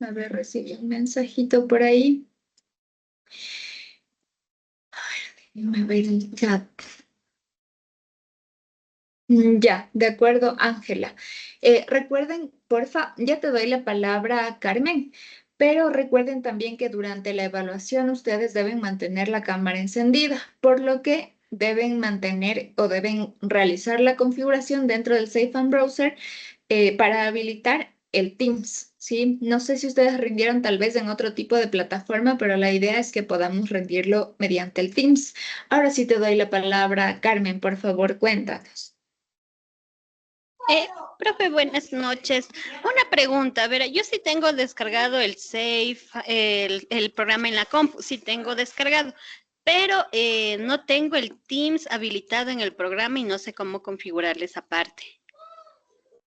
A ver, recibí un mensajito por ahí. Déjame ver el chat. Ya, de acuerdo, Ángela. Recuerden, porfa, ya te doy la palabra, Carmen, pero recuerden también que durante la evaluación ustedes deben mantener la cámara encendida, por lo que deben mantener o deben realizar la configuración dentro del Safe and Browser para habilitar el Teams, ¿sí? No sé si ustedes rindieron tal vez en otro tipo de plataforma, pero la idea es que podamos rendirlo mediante el Teams. Ahora sí te doy la palabra, Carmen, por favor, cuéntanos. Eh, Profe, buenas noches. Una pregunta, a ver, yo sí tengo descargado el Safe, el programa en la compu, sí tengo descargado, pero no tengo el Teams habilitado en el programa y no sé cómo configurarle esa parte.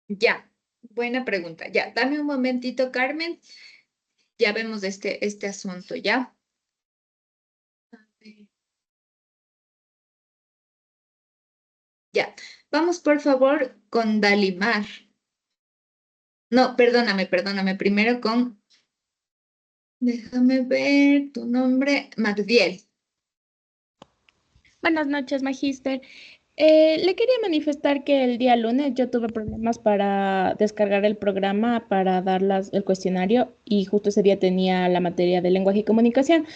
Ya, buena pregunta. Ya, dame un momentito, Carmen. Ya vemos este asunto, ¿ya? Ya. Vamos, por favor, con Dalimar. No, perdóname. Primero con, déjame ver tu nombre, Magdiel. Buenas noches, Magíster. Le quería manifestar que el día lunes yo tuve problemas para descargar el programa para dar el cuestionario y justo ese día tenía la materia de lenguaje y comunicación.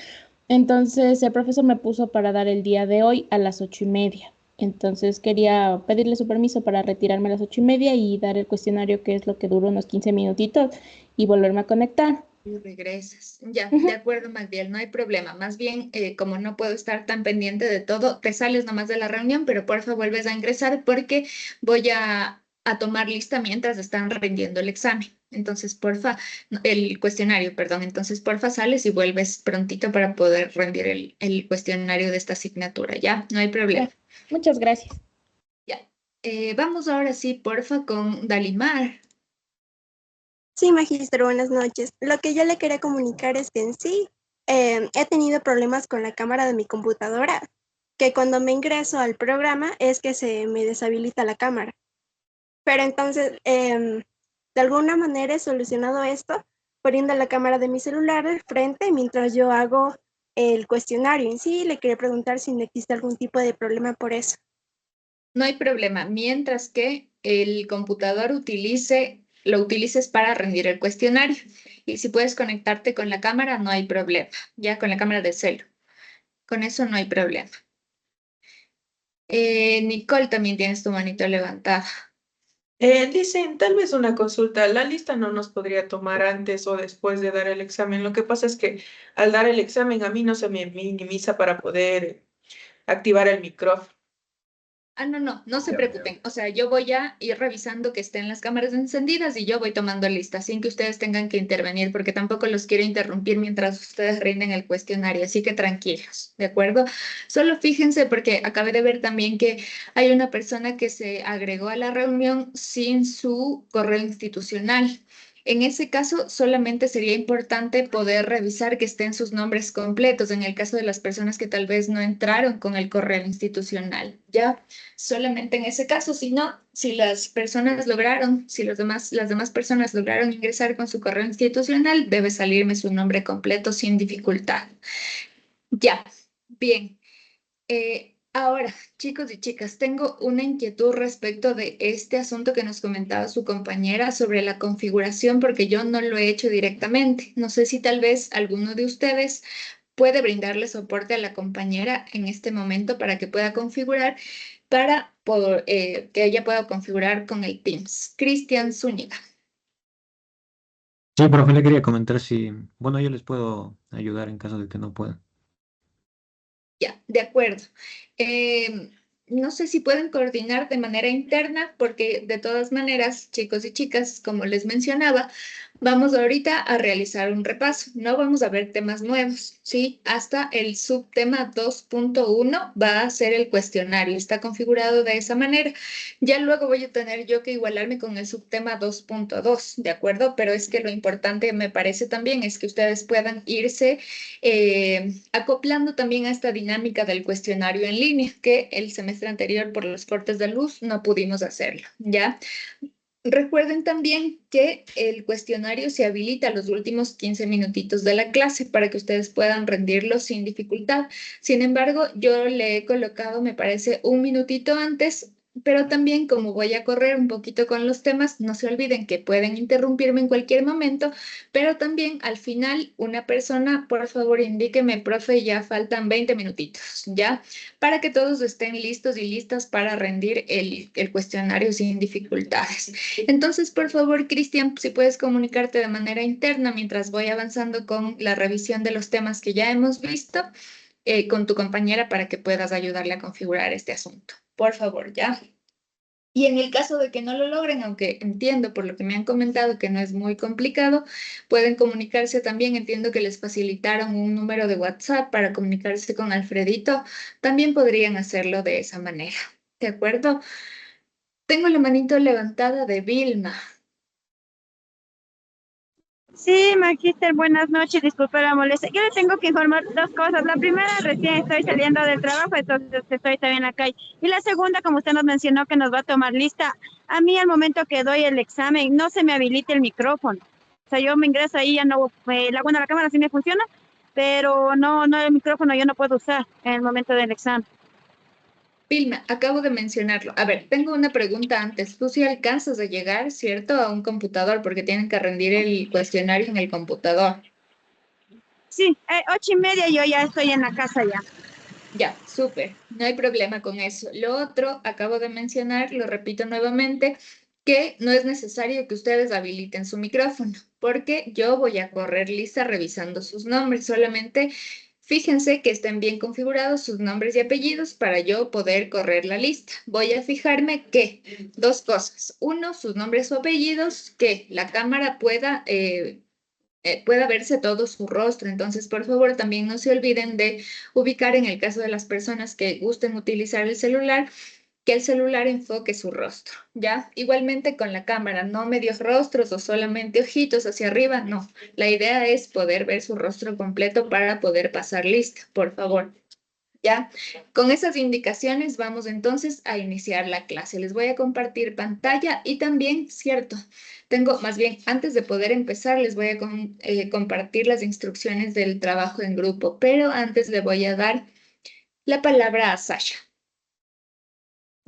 Entonces el profesor me puso para dar el día de hoy a las 8:30. Entonces quería pedirle su permiso para retirarme a las 8:30 y dar el cuestionario, que es lo que duró unos 15 minutitos, y volverme a conectar. Y regresas. Ya, de Ujú. acuerdo, Magdiel, no hay problema. Más bien, como no puedo estar tan pendiente de todo, te sales nomás de la reunión, pero porfa vuelves a ingresar porque voy a tomar lista mientras están rindiendo el examen. Entonces, porfa, no, el cuestionario, perdón. Entonces, porfa, sales y vuelves prontito para poder rendir el cuestionario de esta asignatura. Ya, no hay problema. Ya, muchas gracias. Ya. Vamos ahora sí, porfa, con Dalimar. Sí, magíster, buenas noches. Lo que yo le quería comunicar es que en sí he tenido problemas con la cámara de mi computadora, que cuando me ingreso al programa es que se me deshabilita la cámara. Pero entonces, de alguna manera he solucionado esto poniendo la cámara de mi celular al frente mientras yo hago el cuestionario en sí. Le quería preguntar si no existe algún tipo de problema por eso. No hay problema, mientras que el computador lo utilices para rendir el cuestionario. Y si puedes conectarte con la cámara, no hay problema. Ya con la cámara de celo. Con eso no hay problema. Nicole, también tienes tu manito levantada. Dicen, tal vez una consulta, la lista no nos podría tomar antes o después de dar el examen. Lo que pasa es que al dar el examen a mí no se me minimiza para poder activar el micrófono. Ah, no se preocupen. O sea, yo voy a ir revisando que estén las cámaras encendidas y yo voy tomando lista, sin que ustedes tengan que intervenir, porque tampoco los quiero interrumpir mientras ustedes rinden el cuestionario. Así que tranquilos, ¿de acuerdo? Solo fíjense, porque acabé de ver también que hay una persona que se agregó a la reunión sin su correo institucional. En ese caso, solamente sería importante poder revisar que estén sus nombres completos, en el caso de las personas que tal vez no entraron con el correo institucional, ¿ya? Solamente en ese caso, si no, si las personas lograron, si las demás personas lograron ingresar con su correo institucional, debe salirme su nombre completo sin dificultad. Ya, bien. Ahora, chicos y chicas, tengo una inquietud respecto de este asunto que nos comentaba su compañera sobre la configuración, porque yo no lo he hecho directamente. No sé si tal vez alguno de ustedes puede brindarle soporte a la compañera en este momento para que pueda configurar, que ella pueda configurar con el Teams. Cristian Zúñiga. Sí, profe, le quería comentar si, bueno, yo les puedo ayudar en caso de que no puedan. Ya, de acuerdo. Eh, no sé si pueden coordinar de manera interna, porque de todas maneras, chicos y chicas, como les mencionaba, vamos ahorita a realizar un repaso. No vamos a ver temas nuevos, ¿sí? Hasta el subtema 2.1 va a ser el cuestionario. Está configurado de esa manera. Ya luego voy a tener yo que igualarme con el subtema 2.2, ¿de acuerdo? Pero es que lo importante me parece también es que ustedes puedan irse acoplando también a esta dinámica del cuestionario en línea, que el semestre anterior por los cortes de luz no pudimos hacerlo, ¿ya? Recuerden también que el cuestionario se habilita los últimos 15 minutitos de la clase para que ustedes puedan rendirlo sin dificultad. Sin embargo, yo le he colocado, me parece, un minutito antes, pero también como voy a correr un poquito con los temas, no se olviden que pueden interrumpirme en cualquier momento, pero también al final una persona, por favor, indíqueme, profe, ya faltan 20 minutitos, ¿ya? Para que todos estén listos y listas para rendir el cuestionario sin dificultades. Entonces, por favor, Cristian, si puedes comunicarte de manera interna mientras voy avanzando con la revisión de los temas que ya hemos visto, con tu compañera para que puedas ayudarle a configurar este asunto. Por favor, ¿ya? Y en el caso de que no lo logren, aunque entiendo por lo que me han comentado que no es muy complicado, pueden comunicarse también. Entiendo que les facilitaron un número de WhatsApp para comunicarse con Alfredito. También podrían hacerlo de esa manera. ¿De acuerdo? Tengo la manito levantada de Vilma. Sí, Magíster, buenas noches, disculpe la molestia. Yo le tengo que informar dos cosas. La primera, recién estoy saliendo del trabajo, entonces estoy también acá. Y la segunda, como usted nos mencionó que nos va a tomar lista, a mí al momento que doy el examen no se me habilita el micrófono. O sea, yo me ingreso ahí, ya no, bueno, la cámara sí me funciona, pero no el micrófono yo no puedo usar en el momento del examen. Vilma, acabo de mencionarlo. A ver, tengo una pregunta antes. Tú sí alcanzas a llegar, ¿cierto? A un computador porque tienen que rendir el cuestionario en el computador. Sí, 8:30 yo ya estoy en la casa ya. Ya, súper. No hay problema con eso. Lo otro, acabo de mencionar, lo repito nuevamente, que no es necesario que ustedes habiliten su micrófono, porque yo voy a correr lista revisando sus nombres. Solamente fíjense que estén bien configurados sus nombres y apellidos para yo poder correr la lista. Voy a fijarme que dos cosas. Uno, sus nombres o apellidos, que la cámara pueda verse todo su rostro. Entonces, por favor, también no se olviden de ubicar en el caso de las personas que gusten utilizar el celular, que el celular enfoque su rostro, ¿ya? Igualmente con la cámara, no medios rostros o solamente ojitos hacia arriba, no. La idea es poder ver su rostro completo para poder pasar lista, por favor. ¿Ya? Con esas indicaciones vamos entonces a iniciar la clase. Les voy a compartir pantalla y también, cierto, tengo más bien, antes de poder empezar, les voy a compartir las instrucciones del trabajo en grupo, pero antes le voy a dar la palabra a Sasha.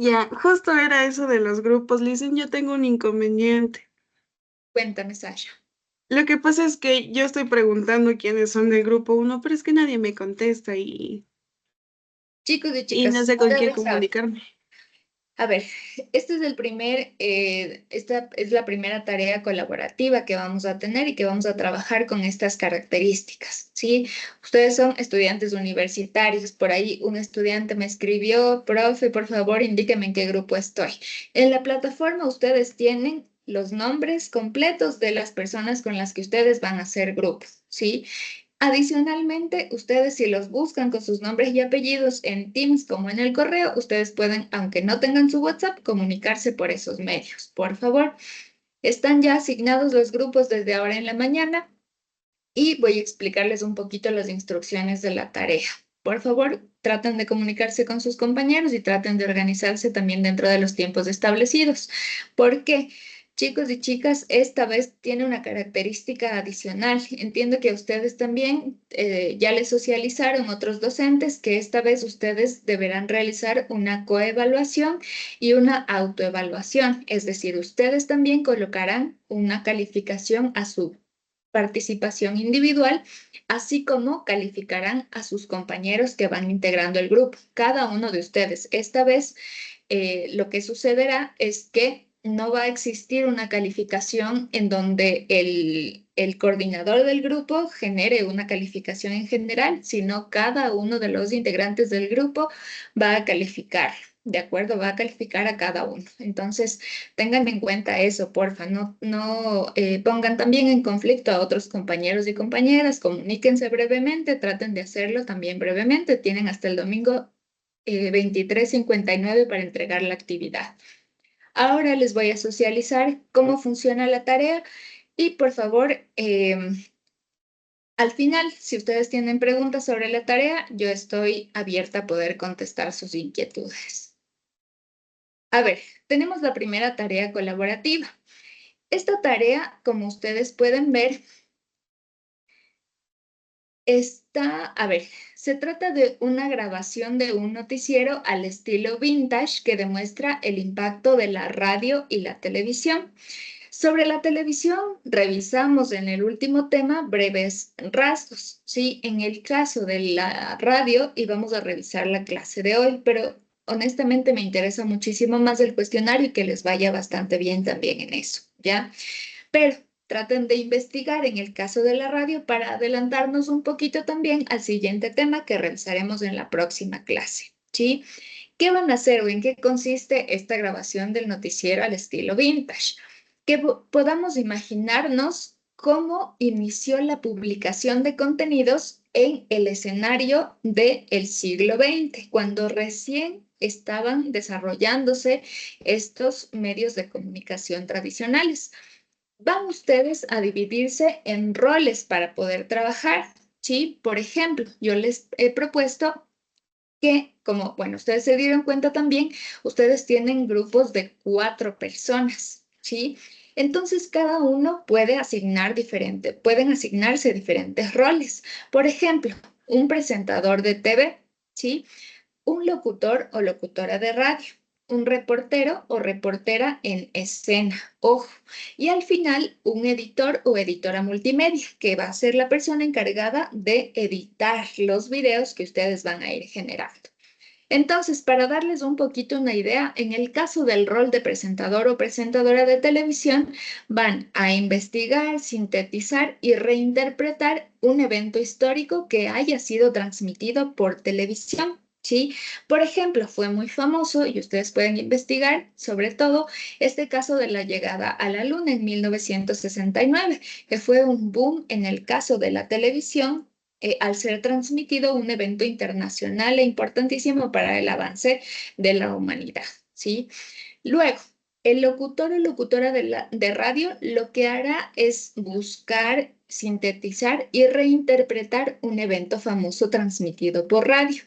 Ya, justo era eso de los grupos. Listen, yo tengo un inconveniente. Cuéntame, Sasha. Lo que pasa es que yo estoy preguntando quiénes son del grupo uno, pero es que nadie me contesta Chicos y y no chicas, sé con quién ustedes saben. comunicarme. A ver, esta es la primera tarea colaborativa que vamos a tener y que vamos a trabajar con estas características, ¿sí? Ustedes son estudiantes universitarios, por ahí un estudiante me escribió, profe, por favor, indíqueme en qué grupo estoy. En la plataforma ustedes tienen los nombres completos de las personas con las que ustedes van a hacer grupos, ¿sí? Adicionalmente, ustedes si los buscan con sus nombres y apellidos en Teams como en el correo, ustedes pueden, aunque no tengan su WhatsApp, comunicarse por esos medios. Por favor, están ya asignados los grupos desde ahora en la mañana y voy a explicarles un poquito las instrucciones de la tarea. Por favor, traten de comunicarse con sus compañeros y traten de organizarse también dentro de los tiempos establecidos. ¿Por qué? Chicos y chicas, esta vez tiene una característica adicional. Entiendo que a ustedes también ya les socializaron otros docentes que esta vez ustedes deberán realizar una coevaluación y una autoevaluación. Es decir, ustedes también colocarán una calificación a su participación individual, así como calificarán a sus compañeros que van integrando el grupo, cada uno de ustedes. Esta vez lo que sucederá es que no va a existir una calificación en donde el coordinador del grupo genere una calificación en general, sino cada uno de los integrantes del grupo va a calificar. ¿De acuerdo? Va a calificar a cada uno. Entonces, tengan en cuenta eso, porfa. No pongan también en conflicto a otros compañeros y compañeras. Comuníquense brevemente, traten de hacerlo también brevemente. Tienen hasta el domingo 23:59 para entregar la actividad. Ahora les voy a socializar cómo funciona la tarea y por favor, al final, si ustedes tienen preguntas sobre la tarea, yo estoy abierta a poder contestar sus inquietudes. A ver, tenemos la primera tarea colaborativa. Esta tarea, como ustedes pueden ver, se trata de una grabación de un noticiero al estilo vintage que demuestra el impacto de la radio y la televisión. Sobre la televisión, revisamos en el último tema breves rasgos, ¿sí? En el caso de la radio, íbamos a revisar la clase de hoy, pero honestamente me interesa muchísimo más el cuestionario y que les vaya bastante bien también en eso, ¿ya? Pero traten de investigar en el caso de la radio para adelantarnos un poquito también al siguiente tema que revisaremos en la próxima clase, ¿sí? ¿Qué van a hacer o en qué consiste esta grabación del noticiero al estilo vintage? Que podamos imaginarnos cómo inició la publicación de contenidos en el escenario del siglo XX, cuando recién estaban desarrollándose estos medios de comunicación tradicionales. Van ustedes a dividirse en roles para poder trabajar, ¿sí? Por ejemplo, yo les he propuesto que, como, bueno, ustedes se dieron cuenta también, ustedes tienen grupos de 4 personas, ¿sí? Entonces, cada uno pueden asignarse diferentes roles. Por ejemplo, un presentador de TV, ¿sí? Un locutor o locutora de radio, un reportero o reportera en escena, ojo, y al final un editor o editora multimedia, que va a ser la persona encargada de editar los videos que ustedes van a ir generando. Entonces, para darles un poquito una idea, en el caso del rol de presentador o presentadora de televisión, van a investigar, sintetizar y reinterpretar un evento histórico que haya sido transmitido por televisión. ¿Sí? Por ejemplo, fue muy famoso y ustedes pueden investigar sobre todo este caso de la llegada a la Luna en 1969, que fue un boom en el caso de la televisión al ser transmitido un evento internacional e importantísimo para el avance de la humanidad, ¿sí? Luego, el locutor o locutora de radio lo que hará es buscar, sintetizar y reinterpretar un evento famoso transmitido por radio.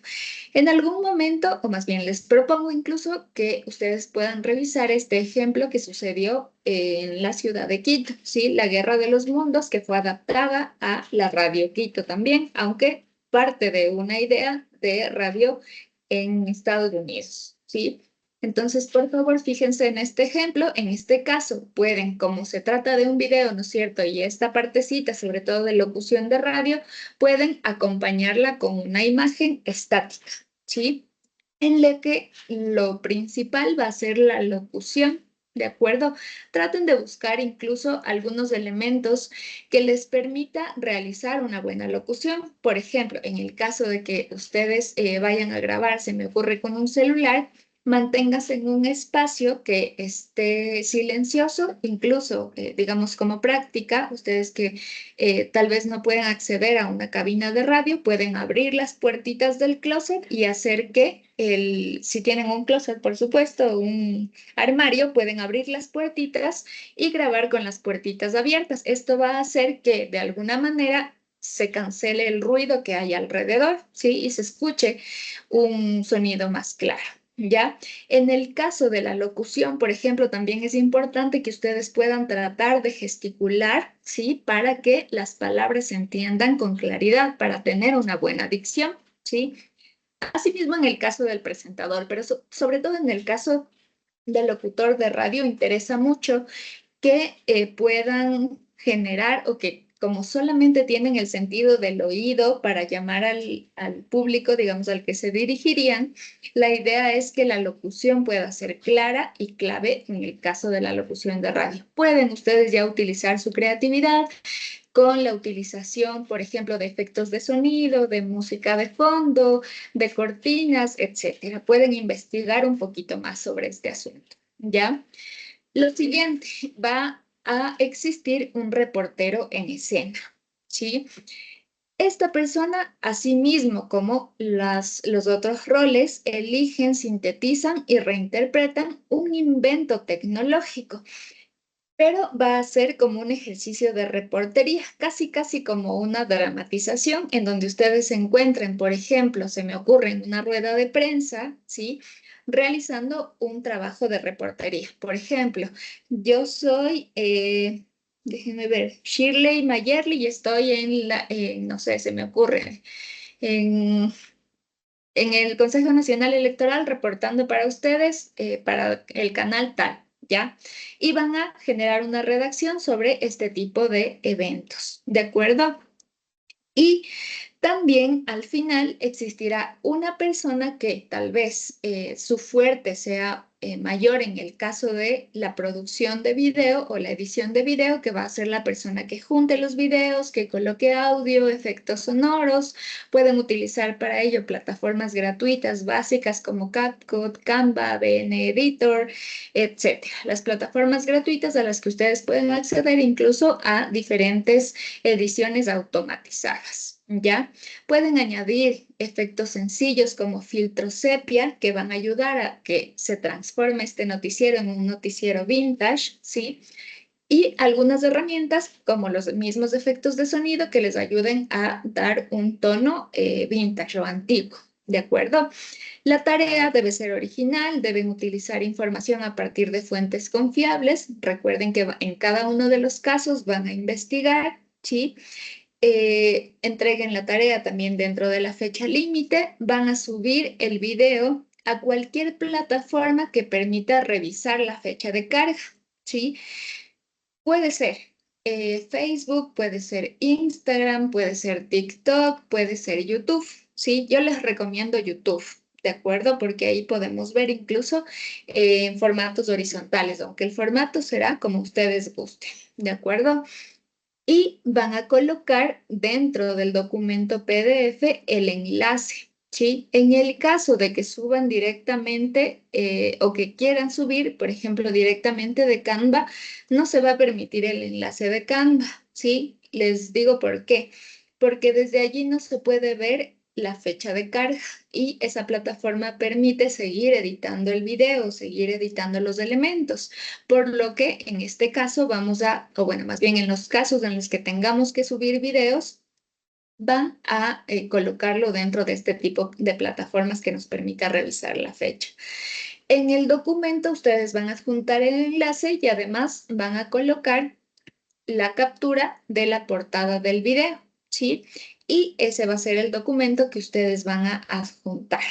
En algún momento, o más bien les propongo incluso que ustedes puedan revisar este ejemplo que sucedió en la ciudad de Quito, ¿sí? La Guerra de los Mundos, que fue adaptada a la Radio Quito también, aunque parte de una idea de radio en Estados Unidos, ¿sí? Entonces, por favor, fíjense en este ejemplo. En este caso, pueden, como se trata de un video, ¿no es cierto? Y esta partecita, sobre todo de locución de radio, pueden acompañarla con una imagen estática, ¿sí? En la que lo principal va a ser la locución, ¿de acuerdo? Traten de buscar incluso algunos elementos que les permita realizar una buena locución. Por ejemplo, en el caso de que ustedes vayan a grabar, se me ocurre con un celular, manténgase en un espacio que esté silencioso, incluso, digamos, como práctica, ustedes que tal vez no pueden acceder a una cabina de radio, pueden abrir las puertitas del closet y hacer que, si tienen un closet, por supuesto, un armario, pueden abrir las puertitas y grabar con las puertitas abiertas. Esto va a hacer que, de alguna manera, se cancele el ruido que hay alrededor, ¿sí? Y se escuche un sonido más claro. ¿Ya? En el caso de la locución, por ejemplo, también es importante que ustedes puedan tratar de gesticular, ¿sí? Para que las palabras se entiendan con claridad, para tener una buena dicción, ¿sí? Asimismo en el caso del presentador, pero sobre todo en el caso del locutor de radio, interesa mucho que puedan generar o que como solamente tienen el sentido del oído para llamar al público, digamos, al que se dirigirían, la idea es que la locución pueda ser clara y clave en el caso de la locución de radio. Pueden ustedes ya utilizar su creatividad con la utilización, por ejemplo, de efectos de sonido, de música de fondo, de cortinas, etcétera. Pueden investigar un poquito más sobre este asunto, ¿ya? Lo siguiente, va a existir un reportero en escena, ¿sí? Esta persona, asimismo como los otros roles, eligen, sintetizan y reinterpretan un invento tecnológico, pero va a ser como un ejercicio de reportería, casi como una dramatización, en donde ustedes se encuentren, por ejemplo, se me ocurre en una rueda de prensa, ¿sí? realizando un trabajo de reportería. Por ejemplo, yo soy, déjenme ver, Shirley Mayerly y estoy no sé, se me ocurre, en, en el Consejo Nacional Electoral reportando para ustedes, para el canal tal, ¿ya? Y van a generar una redacción sobre este tipo de eventos, ¿de acuerdo? Y también al final existirá una persona que tal vez su fuerte sea mayor en el caso de la producción de video o la edición de video, que va a ser la persona que junte los videos, que coloque audio, efectos sonoros. Pueden utilizar para ello plataformas gratuitas básicas como CapCut, Canva, VN Editor, etcétera. Las plataformas gratuitas a las que ustedes pueden acceder incluso a diferentes ediciones automatizadas, ¿ya? Pueden añadir efectos sencillos como filtro sepia que van a ayudar a que se transforme este noticiero en un noticiero vintage, ¿sí? Y algunas herramientas como los mismos efectos de sonido que les ayuden a dar un tono vintage o antiguo, ¿de acuerdo? La tarea debe ser original, deben utilizar información a partir de fuentes confiables. Recuerden que en cada uno de los casos van a investigar, ¿sí? Entreguen la tarea también dentro de la fecha límite, van a subir el video a cualquier plataforma que permita revisar la fecha de carga, ¿sí? Puede ser Facebook, puede ser Instagram, puede ser TikTok, puede ser YouTube, ¿sí? Yo les recomiendo YouTube, ¿de acuerdo? Porque ahí podemos ver incluso en formatos horizontales, aunque el formato será como ustedes gusten, ¿de acuerdo? Y van a colocar dentro del documento PDF el enlace, ¿sí? En el caso de que suban directamente o que quieran subir, por ejemplo, directamente de Canva, no se va a permitir el enlace de Canva, ¿sí? Les digo por qué. Porque desde allí no se puede ver la fecha de carga y esa plataforma permite seguir editando el video, seguir editando los elementos. Por lo que en este caso o bueno, más bien en los casos en los que tengamos que subir videos, van a colocarlo dentro de este tipo de plataformas que nos permita revisar la fecha. En el documento ustedes van a adjuntar el enlace y además van a colocar la captura de la portada del video, ¿sí? Y ese va a ser el documento que ustedes van a adjuntar.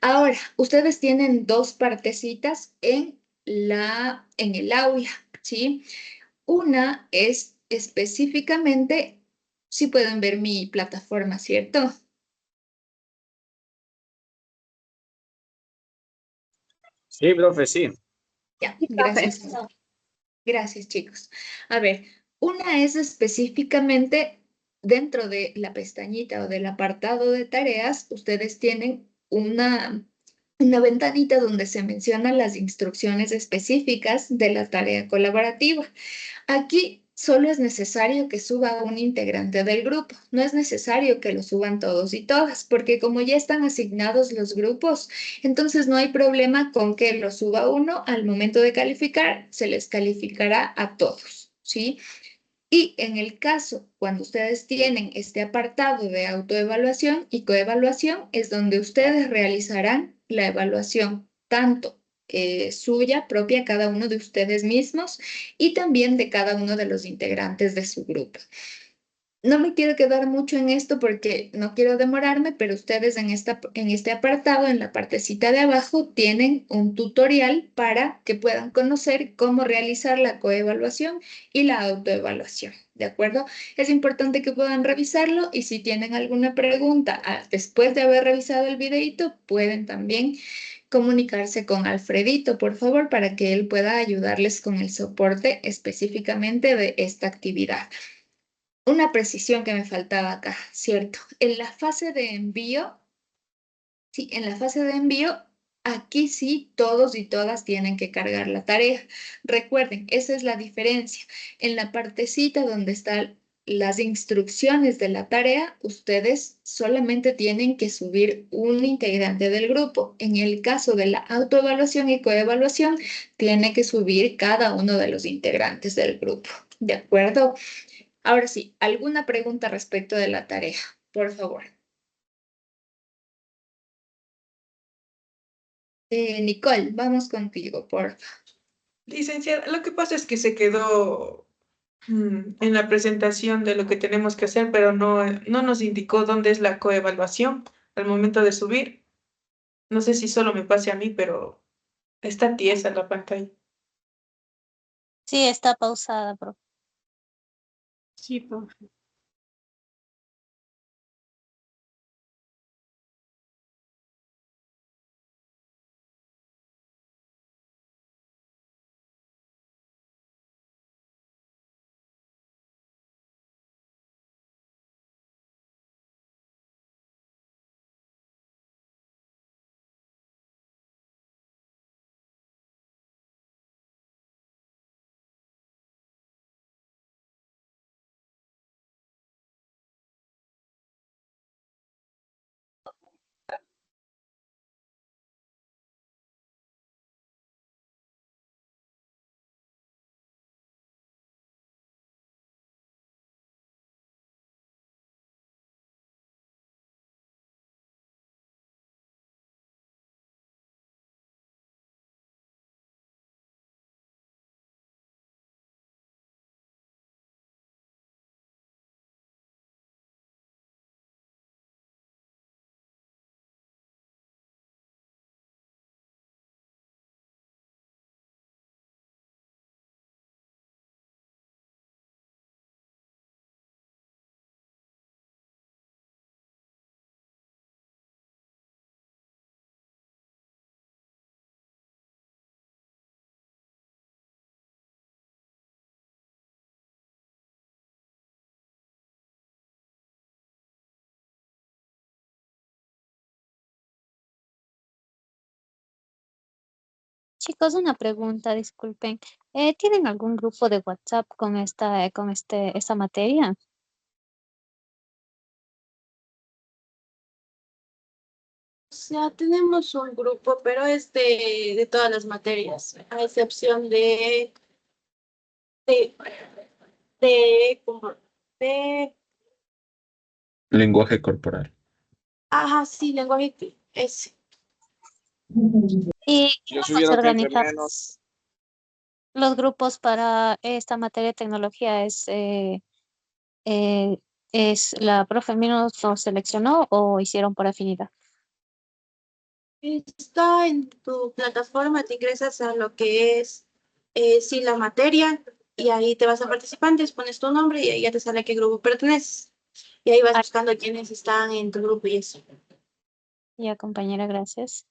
Ahora, ustedes tienen dos partecitas en el aula, ¿sí? Una es específicamente, si pueden ver mi plataforma, ¿cierto? Sí, profe, sí. Ya, gracias. Gracias, chicos. A ver, una es específicamente dentro de la pestañita o del apartado de tareas, ustedes tienen una ventanita donde se mencionan las instrucciones específicas de la tarea colaborativa. Aquí solo es necesario que suba un integrante del grupo, no es necesario que lo suban todos y todas, porque como ya están asignados los grupos, entonces no hay problema con que lo suba uno. Al momento de calificar, se les calificará a todos, ¿sí? Y en el caso, cuando ustedes tienen este apartado de autoevaluación y coevaluación, es donde ustedes realizarán la evaluación tanto suya, propia, cada uno de ustedes mismos y también de cada uno de los integrantes de su grupo. No me quiero quedar mucho en esto porque no quiero demorarme, pero ustedes en este apartado, en la partecita de abajo, tienen un tutorial para que puedan conocer cómo realizar la coevaluación y la autoevaluación, ¿de acuerdo? Es importante que puedan revisarlo y si tienen alguna pregunta después de haber revisado el videito, pueden también comunicarse con Alfredito, por favor, para que él pueda ayudarles con el soporte específicamente de esta actividad. Una precisión que me faltaba acá, ¿cierto? En la fase de envío, sí, en la fase de envío, aquí sí todos y todas tienen que cargar la tarea. Recuerden, esa es la diferencia. En la partecita donde están las instrucciones de la tarea, ustedes solamente tienen que subir un integrante del grupo. En el caso de la autoevaluación y coevaluación, tiene que subir cada uno de los integrantes del grupo. ¿De acuerdo? Ahora sí, ¿alguna pregunta respecto de la tarea? Por favor. Nicole, vamos contigo, por Licenciada, lo que pasa es que se quedó en la presentación de lo que tenemos que hacer, pero no nos indicó dónde es la coevaluación al momento de subir. No sé si solo me pase a mí, pero está tiesa la pantalla. Sí, está pausada, profe. Sí, profe. Chicos, una pregunta, disculpen. ¿Tienen algún grupo de WhatsApp con esta materia? O sea, tenemos un grupo, pero es de todas las materias, a excepción de, como, de, Lenguaje corporal. ajá, sí, lenguaje, es, ¿Y Yo cómo se sugiero que entre organizan menos. los grupos para esta materia de tecnología? Eh, ¿Es la profe Minos los seleccionó o hicieron por afinidad? está en tu plataforma, te ingresas a lo que es, sí, la materia, y ahí te vas a participantes, pones tu nombre y ahí ya te sale a qué grupo perteneces. Y ahí vas Ah, buscando quiénes están en tu grupo y eso. ya, compañera, gracias.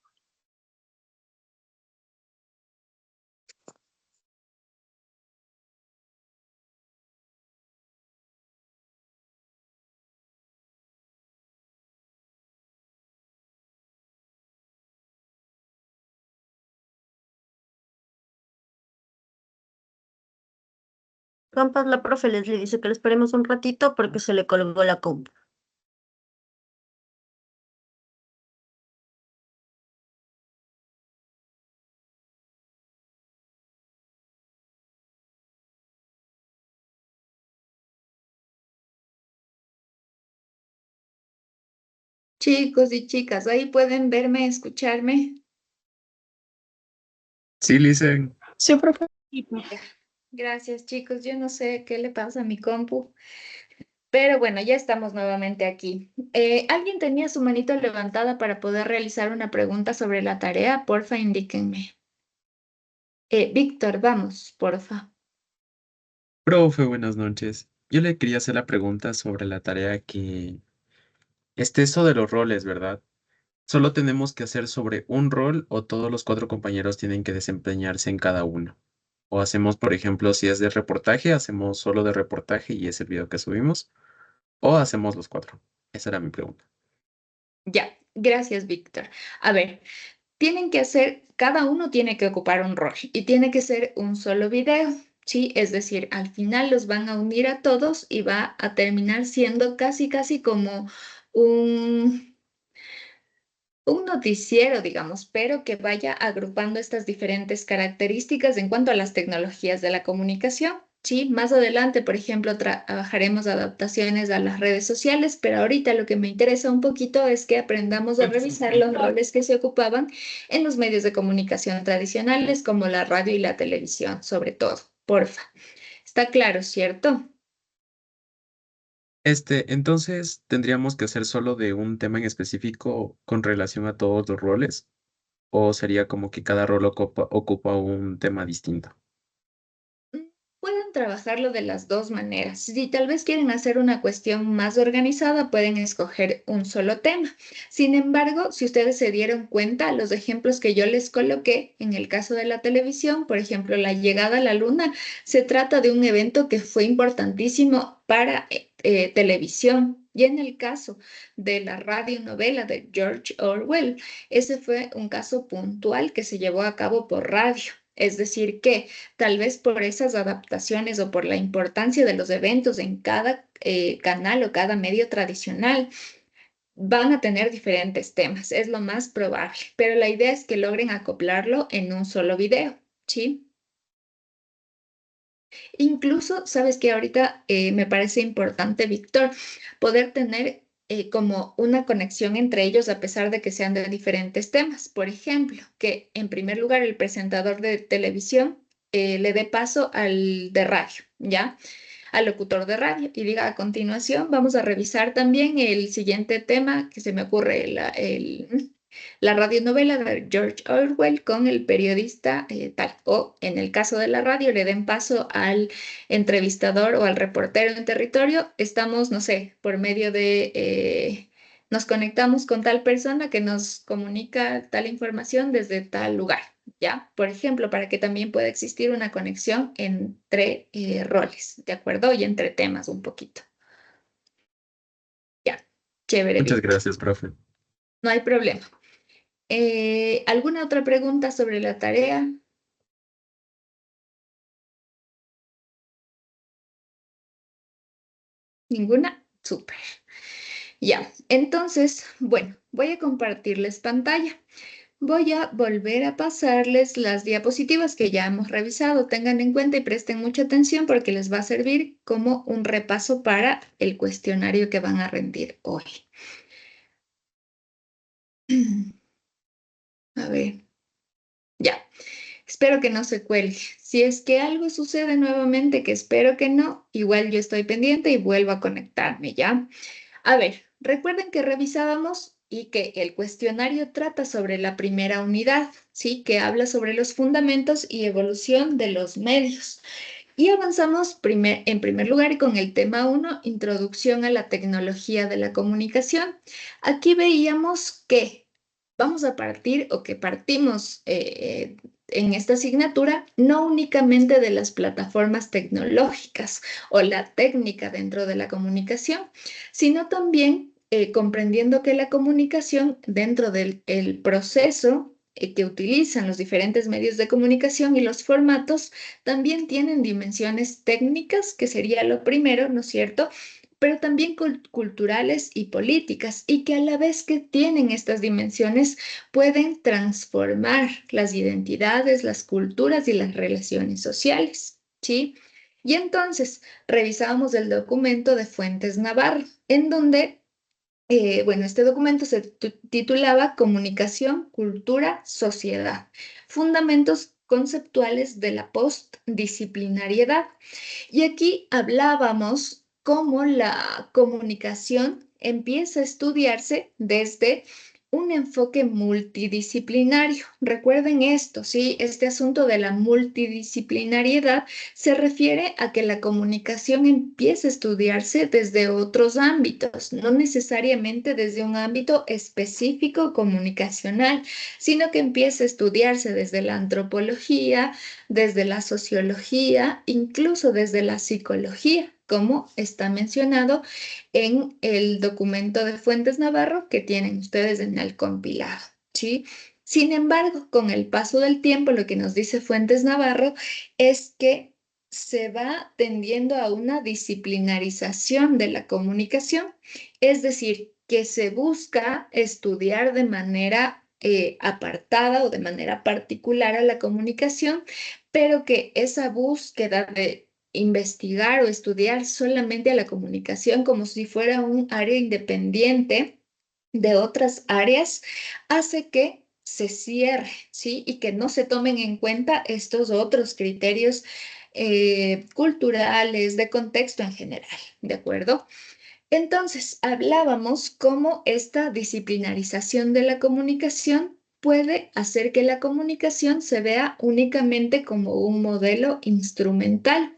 Campas, la profe Leslie dice que le esperemos un ratito porque se le colgó la compu. chicos y chicas, ahí pueden verme, escucharme. Sí, Licen. Sí, profe. Gracias, chicos. Yo no sé qué le pasa a mi compu, pero bueno, ya estamos nuevamente aquí. ¿Alguien tenía su manito levantada para poder realizar una pregunta sobre la tarea? Porfa, indíquenme. Víctor, vamos, porfa. Profe, buenas noches. Yo le quería hacer la pregunta sobre la tarea que... eso de los roles, ¿verdad? ¿Solo tenemos que hacer sobre un rol o todos los cuatro compañeros tienen que desempeñarse en cada uno? O hacemos, por ejemplo, si es de reportaje, hacemos solo de reportaje y es el video que subimos. O hacemos los cuatro. Esa era mi pregunta. Ya, gracias, Víctor. A ver, tienen que hacer, cada uno tiene que ocupar un rol y tiene que ser un solo video, ¿sí? Es decir, al final los van a unir a todos y va a terminar siendo casi, casi como un, un noticiero, digamos, pero que vaya agrupando estas diferentes características en cuanto a las tecnologías de la comunicación. Sí, más adelante, por ejemplo, trabajaremos adaptaciones a las redes sociales, pero ahorita lo que me interesa un poquito es que aprendamos a revisar los roles que se ocupaban en los medios de comunicación tradicionales, como la radio y la televisión, sobre todo. Porfa. Está claro, ¿cierto? Entonces, ¿tendríamos que hacer solo de un tema en específico con relación a todos los roles? ¿O sería como que cada rol ocupa un tema distinto? Pueden trabajarlo de las dos maneras. Si tal vez quieren hacer una cuestión más organizada, pueden escoger un solo tema. Sin embargo, si ustedes se dieron cuenta, los ejemplos que yo les coloqué, en el caso de la televisión, por ejemplo, la llegada a la luna, se trata de un evento que fue importantísimo para televisión. Y en el caso de la radionovela de George Orwell, ese fue un caso puntual que se llevó a cabo por radio. Es decir, que tal vez por esas adaptaciones o por la importancia de los eventos en cada canal o cada medio tradicional, van a tener diferentes temas, es lo más probable, pero la idea es que logren acoplarlo en un solo video, ¿sí? Incluso, sabes que ahorita me parece importante, Víctor, poder tener como una conexión entre ellos a pesar de que sean de diferentes temas. Por ejemplo, que en primer lugar el presentador de televisión le dé paso al de radio, ¿ya? Al locutor de radio y diga a continuación vamos a revisar también el siguiente tema que se me ocurre, la radionovela de George Orwell con el periodista tal. O en el caso de la radio le den paso al entrevistador o al reportero en territorio. Estamos, no sé, por medio de... nos conectamos con tal persona que nos comunica tal información desde tal lugar, ¿ya? Por ejemplo, para que también pueda existir una conexión entre roles, ¿de acuerdo? Y entre temas un poquito. Ya, chévere, Muchas Víctor. gracias, profe. No hay problema. ¿Alguna otra pregunta sobre la tarea? ¿Ninguna? Súper. Ya, entonces, bueno, voy a compartirles pantalla. Voy a volver a pasarles las diapositivas que ya hemos revisado. Tengan en cuenta y presten mucha atención porque les va a servir como un repaso para el cuestionario que van a rendir hoy. A ver, ya. Espero que no se cuelgue. Si es que algo sucede nuevamente, que espero que no, igual yo estoy pendiente y vuelvo a conectarme, ¿ya? A ver, recuerden que revisábamos y que el cuestionario trata sobre la primera unidad, ¿sí? Que habla sobre los fundamentos y evolución de los medios. Y avanzamos en primer lugar con el tema 1, Introducción a la tecnología de la comunicación. Aquí veíamos que vamos a partir o que partimos en esta asignatura no únicamente de las plataformas tecnológicas o la técnica dentro de la comunicación, sino también comprendiendo que la comunicación dentro del proceso que utilizan los diferentes medios de comunicación y los formatos también tienen dimensiones técnicas, que sería lo primero, ¿no es cierto? Pero también culturales y políticas, y que a la vez que tienen estas dimensiones pueden transformar las identidades, las culturas y las relaciones sociales, ¿sí? Y entonces revisamos el documento de Fuentes Navarro, en donde, bueno, este documento se titulaba Comunicación, Cultura, Sociedad, Fundamentos conceptuales de la postdisciplinariedad. Y aquí hablábamos cómo la comunicación empieza a estudiarse desde un enfoque multidisciplinario. Recuerden esto, ¿sí? Este asunto de la multidisciplinariedad se refiere a que la comunicación empieza a estudiarse desde otros ámbitos, no necesariamente desde un ámbito específico comunicacional, sino que empieza a estudiarse desde la antropología, desde la sociología, incluso desde la psicología, como está mencionado en el documento de Fuentes Navarro que tienen ustedes en el compilado, ¿sí? Sin embargo, con el paso del tiempo, lo que nos dice Fuentes Navarro es que se va tendiendo a una disciplinarización de la comunicación, es decir, que se busca estudiar de manera apartada o de manera particular a la comunicación, pero que esa búsqueda de investigar o estudiar solamente a la comunicación como si fuera un área independiente de otras áreas, hace que se cierre, ¿sí? Y que no se tomen en cuenta estos otros criterios culturales, de contexto en general, ¿de acuerdo? Entonces, hablábamos cómo esta disciplinarización de la comunicación puede hacer que la comunicación se vea únicamente como un modelo instrumental.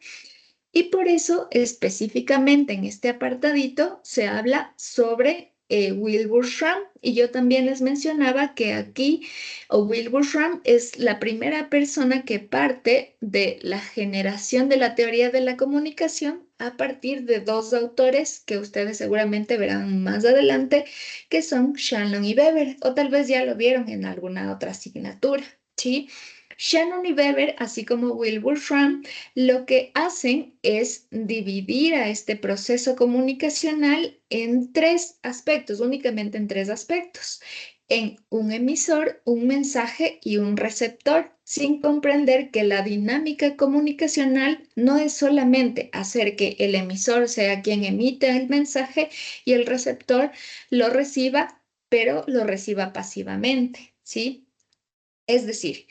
Y por eso, específicamente en este apartadito, se habla sobre Wilbur Schramm. Y yo también les mencionaba que aquí, Wilbur Schramm es la primera persona que parte de la generación de la teoría de la comunicación a partir de dos autores que ustedes seguramente verán más adelante, que son Shannon y Weber, o tal vez ya lo vieron en alguna otra asignatura, ¿sí? Shannon y Weber, así como Wilbur Schramm, lo que hacen es dividir a este proceso comunicacional en tres aspectos, únicamente en tres aspectos, en un emisor, un mensaje y un receptor, sin comprender que la dinámica comunicacional no es solamente hacer que el emisor sea quien emite el mensaje y el receptor lo reciba, pero lo reciba pasivamente, ¿sí? Es decir,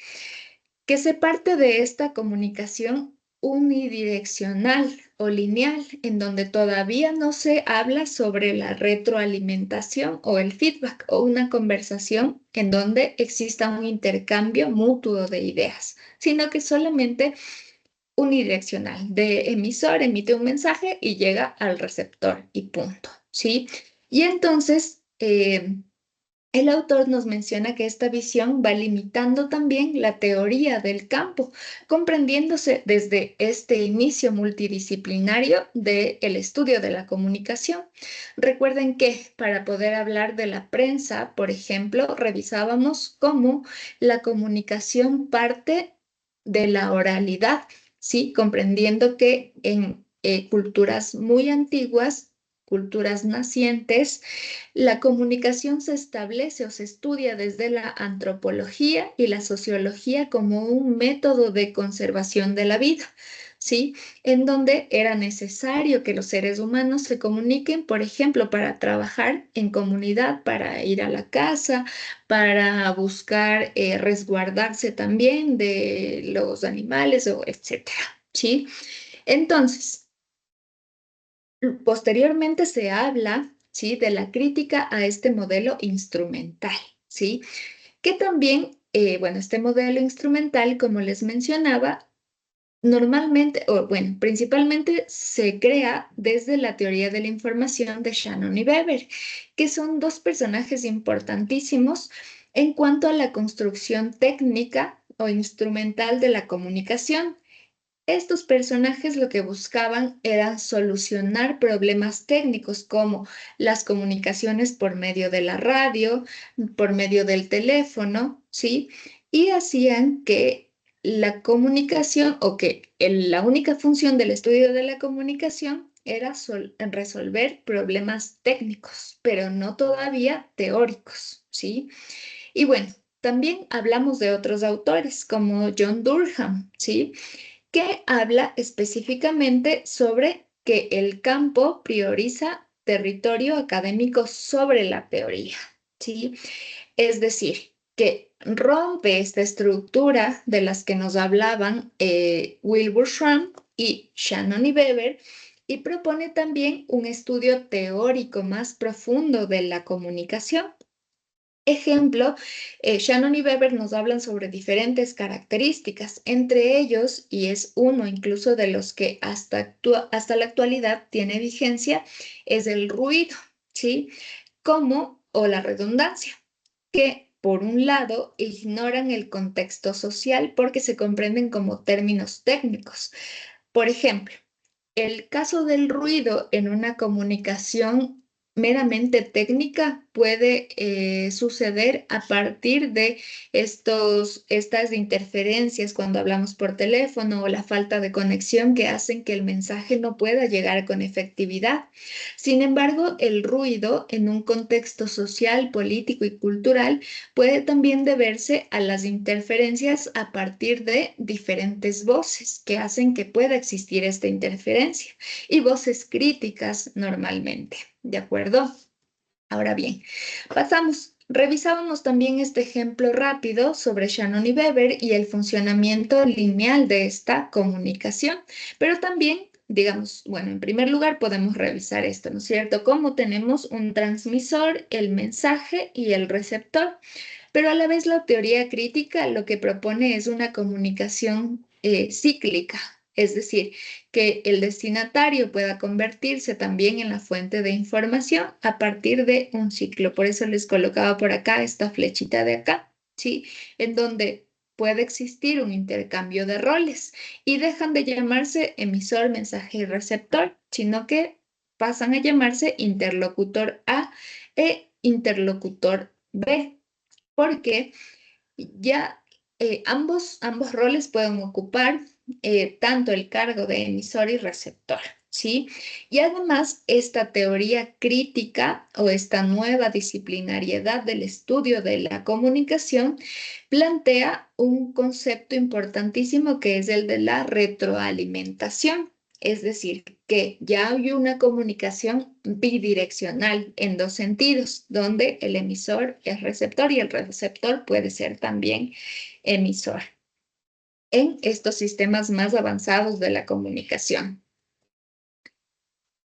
que se parte de esta comunicación unidireccional o lineal, en donde todavía no se habla sobre la retroalimentación o el feedback o una conversación en donde exista un intercambio mutuo de ideas, sino que solamente unidireccional, de emisor emite un mensaje y llega al receptor y punto, ¿sí? Y entonces, el autor nos menciona que esta visión va limitando también la teoría del campo, comprendiéndose desde este inicio multidisciplinario del estudio de la comunicación. Recuerden que para poder hablar de la prensa, por ejemplo, revisábamos cómo la comunicación parte de la oralidad, ¿sí? Comprendiendo que en culturas muy antiguas, culturas nacientes, la comunicación se establece o se estudia desde la antropología y la sociología como un método de conservación de la vida, ¿sí? En donde era necesario que los seres humanos se comuniquen, por ejemplo, para trabajar en comunidad, para ir a la casa, para buscar resguardarse también de los animales, o etcétera, ¿sí? Entonces, posteriormente se habla, ¿sí?, de la crítica a este modelo instrumental, ¿sí? Que también, bueno, este modelo instrumental, como les mencionaba, normalmente, o bueno, principalmente se crea desde la teoría de la información de Shannon y Weber, que son dos personajes importantísimos en cuanto a la construcción técnica o instrumental de la comunicación. Estos personajes lo que buscaban era solucionar problemas técnicos como las comunicaciones por medio de la radio, por medio del teléfono, ¿sí? Y hacían que la comunicación o que la única función del estudio de la comunicación era resolver problemas técnicos, pero no todavía teóricos, ¿sí? Y bueno, también hablamos de otros autores como John Durham, ¿sí?, que habla específicamente sobre que el campo prioriza territorio académico sobre la teoría, ¿sí? Es decir, que rompe esta estructura de las que nos hablaban Wilbur Schramm y Shannon y Weber, y propone también un estudio teórico más profundo de la comunicación. Ejemplo, Shannon y Weber nos hablan sobre diferentes características, entre ellos, y es uno incluso de los que hasta la actualidad tiene vigencia, es el ruido, ¿sí? O la redundancia, que por un lado ignoran el contexto social porque se comprenden como términos técnicos. Por ejemplo, el caso del ruido en una comunicación meramente técnica puede suceder a partir de estas interferencias cuando hablamos por teléfono o la falta de conexión que hacen que el mensaje no pueda llegar con efectividad. Sin embargo, el ruido en un contexto social, político y cultural puede también deberse a las interferencias a partir de diferentes voces que hacen que pueda existir esta interferencia y voces críticas normalmente. ¿De acuerdo? Ahora bien, revisábamos también este ejemplo rápido sobre Shannon y Weber y el funcionamiento lineal de esta comunicación, pero también, digamos, bueno, en primer lugar podemos revisar esto, ¿no es cierto? Cómo tenemos un transmisor, el mensaje y el receptor, pero a la vez la teoría crítica lo que propone es una comunicación cíclica, es decir, que el destinatario pueda convertirse también en la fuente de información a partir de un ciclo. Por eso les colocaba por acá esta flechita de acá, ¿sí? En donde puede existir un intercambio de roles y dejan de llamarse emisor, mensaje y receptor, sino que pasan a llamarse interlocutor A e interlocutor B, porque ya ambos roles pueden ocupar tanto el cargo de emisor y receptor, ¿sí? Y además, esta teoría crítica o esta nueva disciplinariedad del estudio de la comunicación plantea un concepto importantísimo que es el de la retroalimentación. Es decir, que ya hay una comunicación bidireccional en dos sentidos, donde el emisor es receptor y el receptor puede ser también emisor en estos sistemas más avanzados de la comunicación.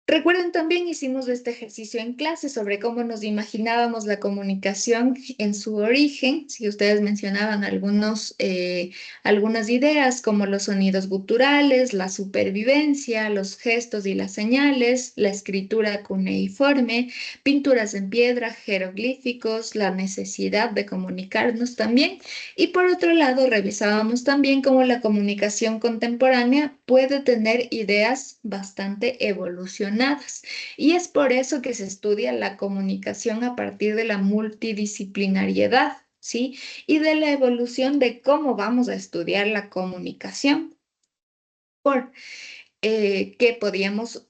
Recuerden, también hicimos este ejercicio en clase sobre cómo nos imaginábamos la comunicación en su origen. Si ustedes mencionaban algunas ideas como los sonidos guturales, la supervivencia, los gestos y las señales, la escritura cuneiforme, pinturas en piedra, jeroglíficos, la necesidad de comunicarnos también. Y por otro lado, revisábamos también cómo la comunicación contemporánea puede tener ideas bastante evolucionadas. Y es por eso que se estudia la comunicación a partir de la multidisciplinariedad, ¿sí? Y de la evolución de cómo vamos a estudiar la comunicación. Que podíamos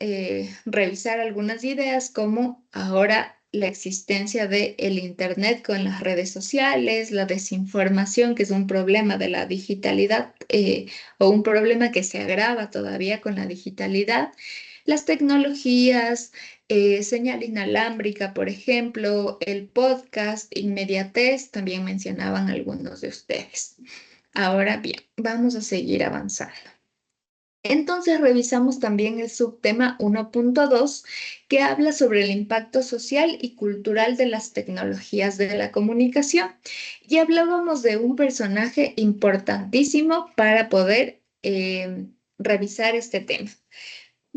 revisar algunas ideas como ahora la existencia del Internet con las redes sociales, la desinformación, que es un problema de la digitalidad o un problema que se agrava todavía con la digitalidad, las tecnologías, señal inalámbrica, por ejemplo, el podcast, inmediatez, también mencionaban algunos de ustedes. Ahora bien, vamos a seguir avanzando. Entonces revisamos también el subtema 1.2 que habla sobre el impacto social y cultural de las tecnologías de la comunicación. Y hablábamos de un personaje importantísimo para poder revisar este tema.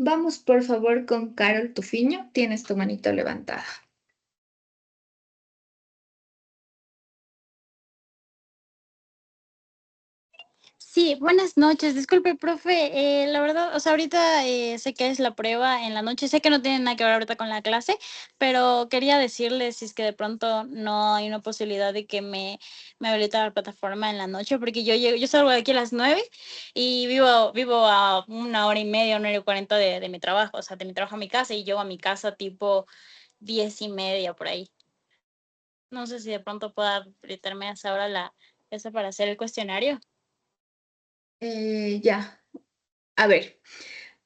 Vamos por favor con Carol Tufiño, tienes tu manito levantada. Sí, buenas noches. Disculpe, profe. La verdad, o sea, ahorita sé que es la prueba en la noche. Sé que no tiene nada que ver ahorita con la clase, pero quería decirle si es que de pronto no hay una posibilidad de que me habilite la plataforma en la noche, porque yo salgo de aquí a las 9 y vivo a 1 hora y media, 1 hora y 40 de mi trabajo, o sea, de mi trabajo a mi casa, y llego a mi casa tipo 10:30 por ahí. No sé si de pronto pueda habilitarme a esa hora esa para hacer el cuestionario. Ya, a ver,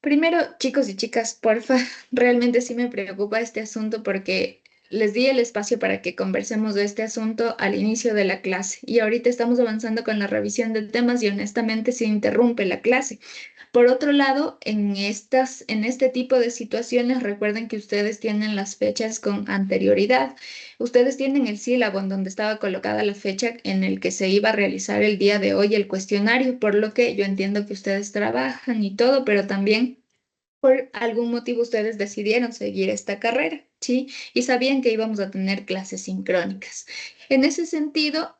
primero, chicos y chicas, porfa, realmente sí me preocupa este asunto porque les di el espacio para que conversemos de este asunto al inicio de la clase y ahorita estamos avanzando con la revisión de temas y honestamente se interrumpe la clase. Por otro lado, en este tipo de situaciones, recuerden que ustedes tienen las fechas con anterioridad. Ustedes tienen el sílabo en donde estaba colocada la fecha en el que se iba a realizar el día de hoy el cuestionario, por lo que yo entiendo que ustedes trabajan y todo, pero también por algún motivo ustedes decidieron seguir esta carrera, ¿sí? Y sabían que íbamos a tener clases sincrónicas. En ese sentido,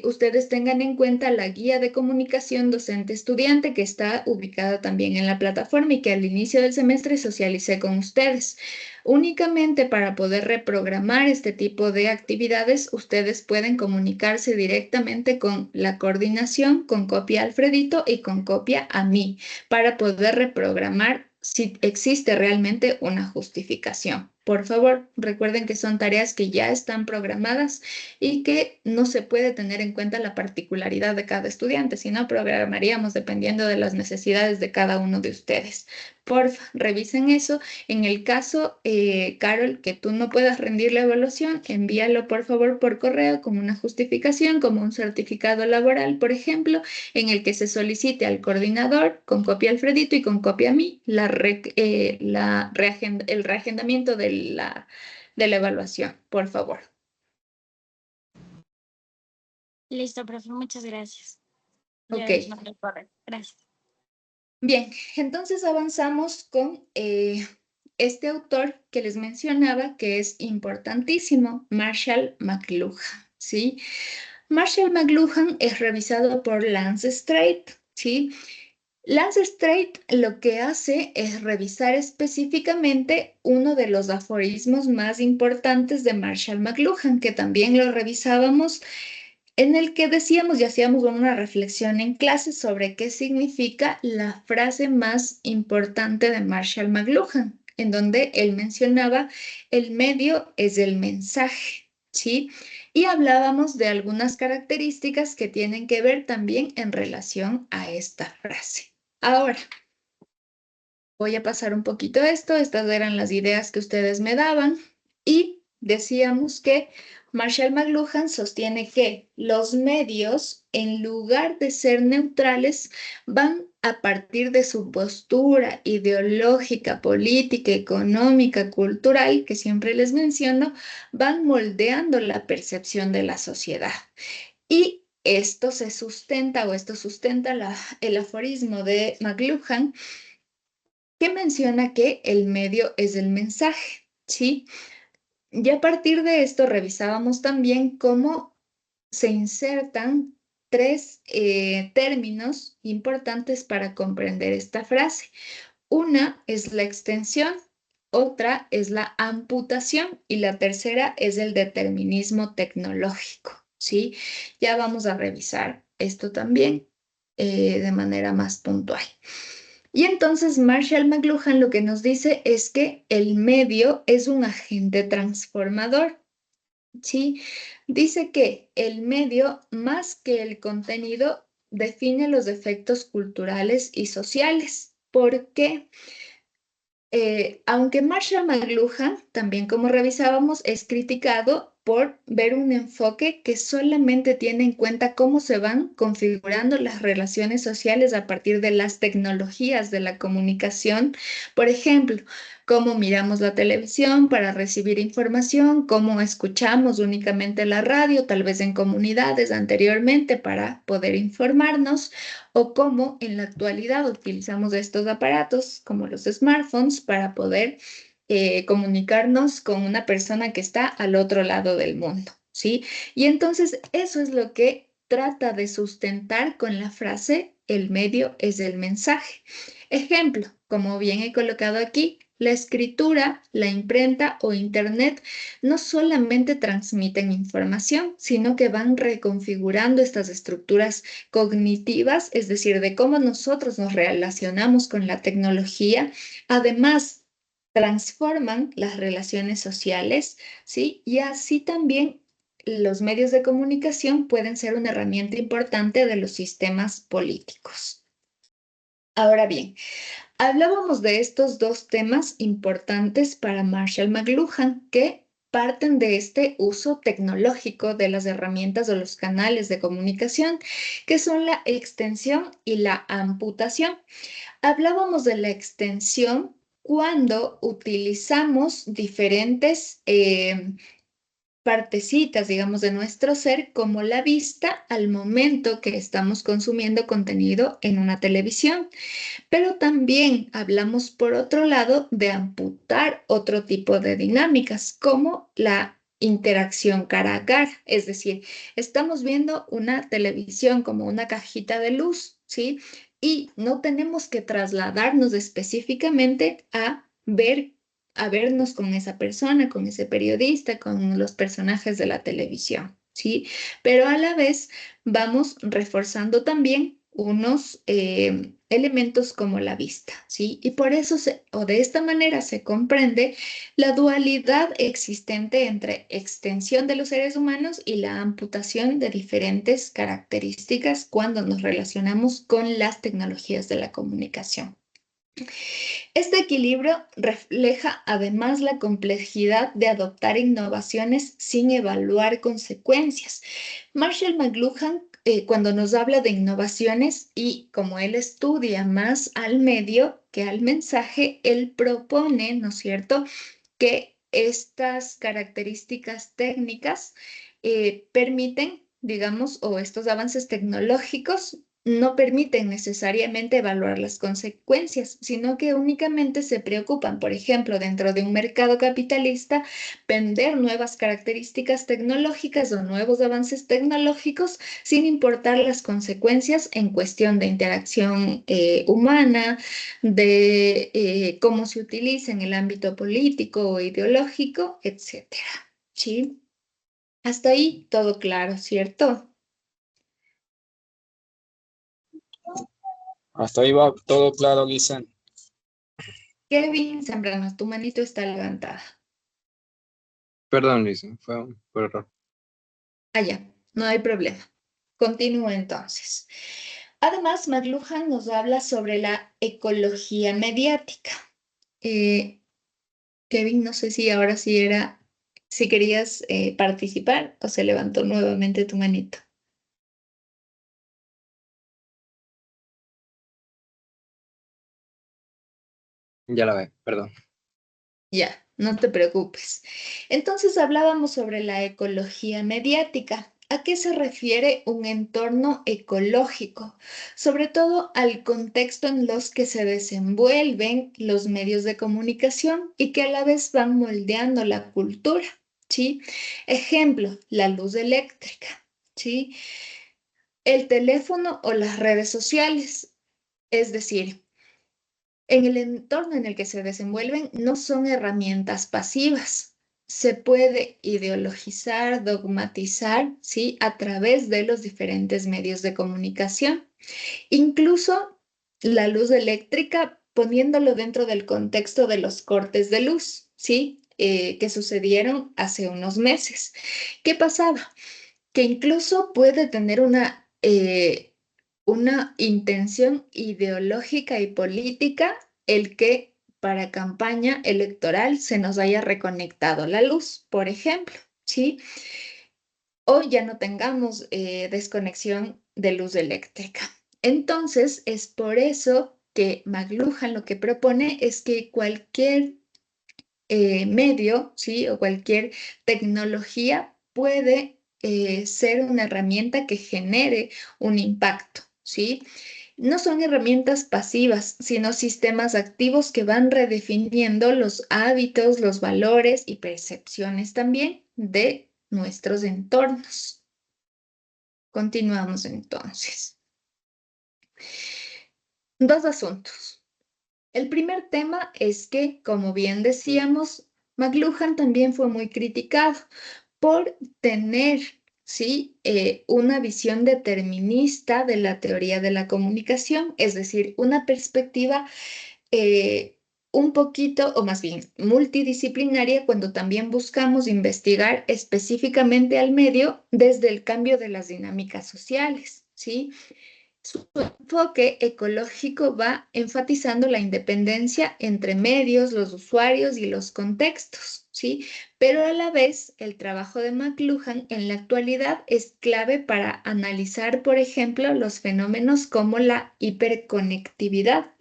ustedes tengan en cuenta la guía de comunicación docente-estudiante que está ubicada también en la plataforma y que al inicio del semestre socialicé con ustedes. Únicamente para poder reprogramar este tipo de actividades, ustedes pueden comunicarse directamente con la coordinación, con copia a Alfredito y con copia a mí, para poder reprogramar si existe realmente una justificación. Por favor, recuerden que son tareas que ya están programadas y que no se puede tener en cuenta la particularidad de cada estudiante, sino programaríamos dependiendo de las necesidades de cada uno de ustedes. Porfa, revisen eso. En el caso, Carol, que tú no puedas rendir la evaluación, envíalo por favor por correo como una justificación, como un certificado laboral, por ejemplo, en el que se solicite al coordinador con copia a Alfredito y con copia a mí el reagendamiento de la evaluación, por favor. Listo, profe, muchas gracias. Ok. Ya les mandé el correo. Gracias. Bien, entonces avanzamos con este autor que les mencionaba que es importantísimo, Marshall McLuhan, ¿sí? Marshall McLuhan es revisado por Lance Strait, ¿sí? Lance Strait lo que hace es revisar específicamente uno de los aforismos más importantes de Marshall McLuhan, que también lo revisábamos, en el que decíamos y hacíamos una reflexión en clase sobre qué significa la frase más importante de Marshall McLuhan, en donde él mencionaba el medio es el mensaje, ¿sí? Y hablábamos de algunas características que tienen que ver también en relación a esta frase. Ahora, voy a pasar un poquito esto. Estas eran las ideas que ustedes me daban y decíamos que Marshall McLuhan sostiene que los medios, en lugar de ser neutrales, van a partir de su postura ideológica, política, económica, cultural, que siempre les menciono, van moldeando la percepción de la sociedad. Y esto se sustenta, o esto sustenta el aforismo de McLuhan, que menciona que el medio es el mensaje, ¿sí? Y a partir de esto revisábamos también cómo se insertan tres términos importantes para comprender esta frase. Una es la extensión, otra es la amputación y la tercera es el determinismo tecnológico, ¿sí? Ya vamos a revisar esto también de manera más puntual. Y entonces Marshall McLuhan lo que nos dice es que el medio es un agente transformador, ¿sí? Dice que el medio, más que el contenido, define los efectos culturales y sociales. ¿Por qué? Aunque Marshall McLuhan, también como revisábamos, es criticado por ver un enfoque que solamente tiene en cuenta cómo se van configurando las relaciones sociales a partir de las tecnologías de la comunicación. Por ejemplo, cómo miramos la televisión para recibir información, cómo escuchamos únicamente la radio, tal vez en comunidades anteriormente para poder informarnos, o cómo en la actualidad utilizamos estos aparatos como los smartphones para poder comunicarnos con una persona que está al otro lado del mundo, ¿sí? Y entonces eso es lo que trata de sustentar con la frase el medio es el mensaje. Ejemplo, como bien he colocado aquí, la escritura, la imprenta o internet no solamente transmiten información, sino que van reconfigurando estas estructuras cognitivas, es decir, de cómo nosotros nos relacionamos con la tecnología. Además, transforman las relaciones sociales, ¿sí? Y así también los medios de comunicación pueden ser una herramienta importante de los sistemas políticos. Ahora bien, hablábamos de estos dos temas importantes para Marshall McLuhan que parten de este uso tecnológico de las herramientas o los canales de comunicación, que son la extensión y la amputación. Hablábamos de la extensión cuando utilizamos diferentes partecitas, digamos, de nuestro ser, como la vista al momento que estamos consumiendo contenido en una televisión. Pero también hablamos, por otro lado, de amputar otro tipo de dinámicas, como la interacción cara a cara. Es decir, estamos viendo una televisión como una cajita de luz, ¿sí? Y no tenemos que trasladarnos específicamente a vernos con esa persona, con ese periodista, con los personajes de la televisión, ¿sí? Pero a la vez vamos reforzando también unos elementos como la vista, ¿sí? Y por eso, o de esta manera, se comprende la dualidad existente entre extensión de los seres humanos y la amputación de diferentes características cuando nos relacionamos con las tecnologías de la comunicación. Este equilibrio refleja además la complejidad de adoptar innovaciones sin evaluar consecuencias. Marshall McLuhan, cuando nos habla de innovaciones y como él estudia más al medio que al mensaje, él propone, ¿no es cierto?, que estas características técnicas permiten, digamos, o estos avances tecnológicos no permiten necesariamente evaluar las consecuencias, sino que únicamente se preocupan, por ejemplo, dentro de un mercado capitalista, vender nuevas características tecnológicas o nuevos avances tecnológicos sin importar las consecuencias en cuestión de interacción humana, de cómo se utiliza en el ámbito político o ideológico, etcétera. ¿Sí? Hasta ahí todo claro, ¿cierto? Hasta ahí va todo claro, Licen. Kevin Zambrano, tu manito está levantada. Perdón, Licen, fue por error. Ya, no hay problema. Continúo entonces. Además, McLuhan nos habla sobre la ecología mediática. Kevin, no sé si ahora si querías participar o se levantó nuevamente tu manito. Ya la ve, perdón. Ya, no te preocupes. Entonces hablábamos sobre la ecología mediática. ¿A qué se refiere un entorno ecológico? Sobre todo al contexto en los que se desenvuelven los medios de comunicación y que a la vez van moldeando la cultura, ¿sí? Ejemplo, la luz eléctrica, ¿sí? El teléfono o las redes sociales, es decir, en el entorno en el que se desenvuelven no son herramientas pasivas. Se puede ideologizar, dogmatizar, ¿sí?, a través de los diferentes medios de comunicación. Incluso la luz eléctrica, poniéndolo dentro del contexto de los cortes de luz, ¿sí?, que sucedieron hace unos meses. ¿Qué pasaba? Que incluso puede tener una intención ideológica y política el que para campaña electoral se nos haya reconectado la luz, por ejemplo, ¿sí? O ya no tengamos desconexión de luz eléctrica. Entonces, es por eso que McLuhan lo que propone es que cualquier medio, ¿sí?, o cualquier tecnología puede ser una herramienta que genere un impacto, ¿sí? No son herramientas pasivas, sino sistemas activos que van redefiniendo los hábitos, los valores y percepciones también de nuestros entornos. Continuamos entonces. Dos asuntos. El primer tema es que, como bien decíamos, McLuhan también fue muy criticado por tener, ¿sí?, una visión determinista de la teoría de la comunicación, es decir, una perspectiva un poquito, o más bien multidisciplinaria, cuando también buscamos investigar específicamente al medio desde el cambio de las dinámicas sociales, ¿sí? Su enfoque ecológico va enfatizando la independencia entre medios, los usuarios y los contextos, ¿sí? Pero a la vez, el trabajo de McLuhan en la actualidad es clave para analizar, por ejemplo, los fenómenos como la hiperconectividad.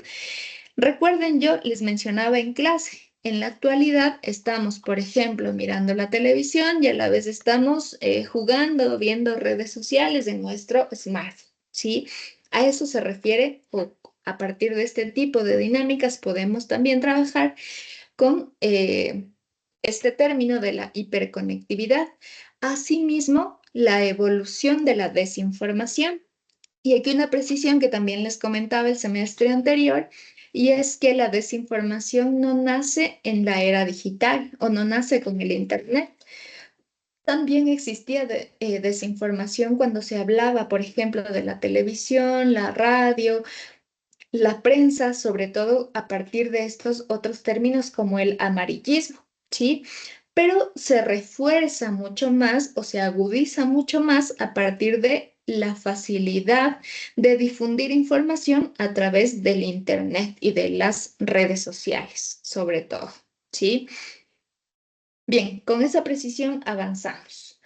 Recuerden, yo les mencionaba en clase en la actualidad estamos, por ejemplo, mirando la televisión y a la vez estamos jugando, viendo redes sociales en nuestro smartphone, ¿sí? A eso se refiere, o a partir de este tipo de dinámicas podemos también trabajar con este término de la hiperconectividad. Asimismo, la evolución de la desinformación. Y aquí una precisión que también les comentaba el semestre anterior, y es que la desinformación no nace en la era digital o no nace con el Internet. También existía desinformación cuando se hablaba, por ejemplo, de la televisión, la radio, la prensa, sobre todo a partir de estos otros términos como el amarillismo, ¿sí? Pero se refuerza mucho más o se agudiza mucho más a partir de la facilidad de difundir información a través del Internet y de las redes sociales, sobre todo, ¿sí? Bien, con esa precisión avanzamos.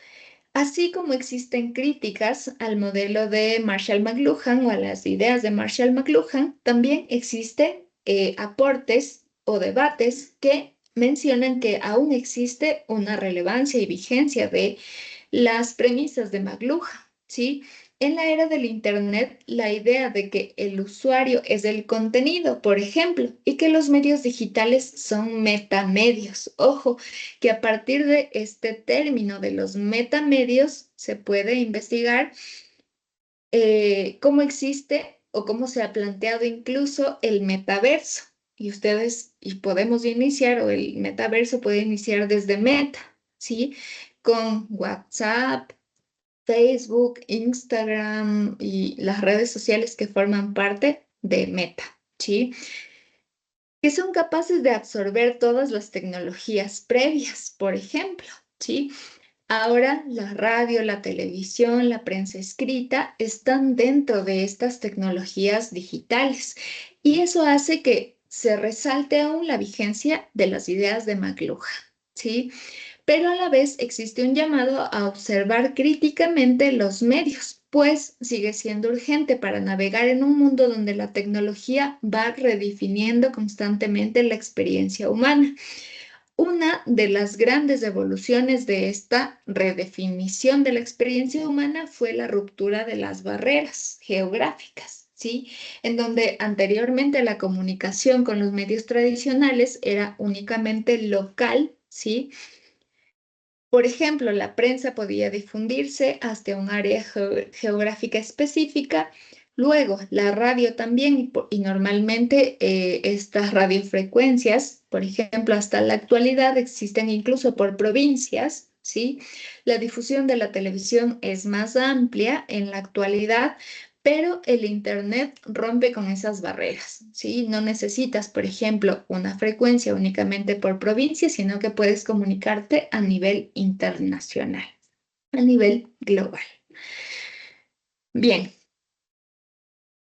Así como existen críticas al modelo de Marshall McLuhan o a las ideas de Marshall McLuhan, también existen aportes o debates que mencionan que aún existe una relevancia y vigencia de las premisas de McLuhan, ¿sí? En la era del Internet, la idea de que el usuario es el contenido, por ejemplo, y que los medios digitales son metamedios. Ojo, que a partir de este término de los metamedios se puede investigar cómo existe o cómo se ha planteado incluso el metaverso. Y ustedes, y podemos iniciar, o el metaverso puede iniciar desde Meta, ¿sí? Con WhatsApp, Facebook, Instagram y las redes sociales que forman parte de Meta, ¿sí? Que son capaces de absorber todas las tecnologías previas, por ejemplo, ¿sí? Ahora la radio, la televisión, la prensa escrita están dentro de estas tecnologías digitales y eso hace que se resalte aún la vigencia de las ideas de McLuhan, ¿sí? Pero a la vez existe un llamado a observar críticamente los medios, pues sigue siendo urgente para navegar en un mundo donde la tecnología va redefiniendo constantemente la experiencia humana. Una de las grandes evoluciones de esta redefinición de la experiencia humana fue la ruptura de las barreras geográficas, ¿sí? En donde anteriormente la comunicación con los medios tradicionales era únicamente local, ¿sí? Por ejemplo, la prensa podía difundirse hasta un área geográfica específica. Luego, la radio también, y normalmente estas radiofrecuencias, por ejemplo, hasta la actualidad existen incluso por provincias, ¿sí? La difusión de la televisión es más amplia en la actualidad, pero el Internet rompe con esas barreras, ¿sí? No necesitas, por ejemplo, una frecuencia únicamente por provincia, sino que puedes comunicarte a nivel internacional, a nivel global. Bien,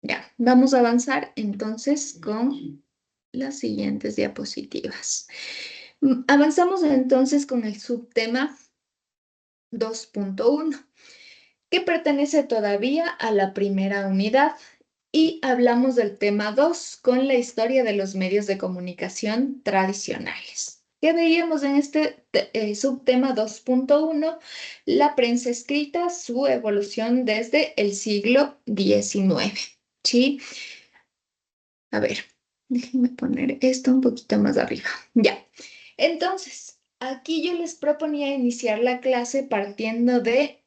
ya, vamos a avanzar entonces con las siguientes diapositivas. Avanzamos entonces con el subtema 2.1. que pertenece todavía a la primera unidad. Y hablamos del tema 2 con la historia de los medios de comunicación tradicionales. ¿Qué veíamos en este subtema 2.1? La prensa escrita, su evolución desde el siglo XIX. ¿Sí? A ver, déjenme poner esto un poquito más arriba. Ya. Entonces, aquí yo les proponía iniciar la clase partiendo de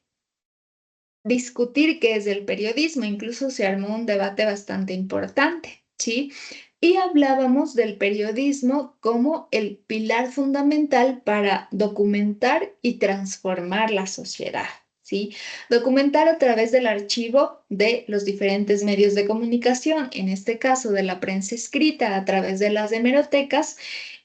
discutir qué es el periodismo. Incluso se armó un debate bastante importante, ¿sí? Y hablábamos del periodismo como el pilar fundamental para documentar y transformar la sociedad, ¿sí? Documentar a través del archivo de los diferentes medios de comunicación, en este caso de la prensa escrita a través de las hemerotecas,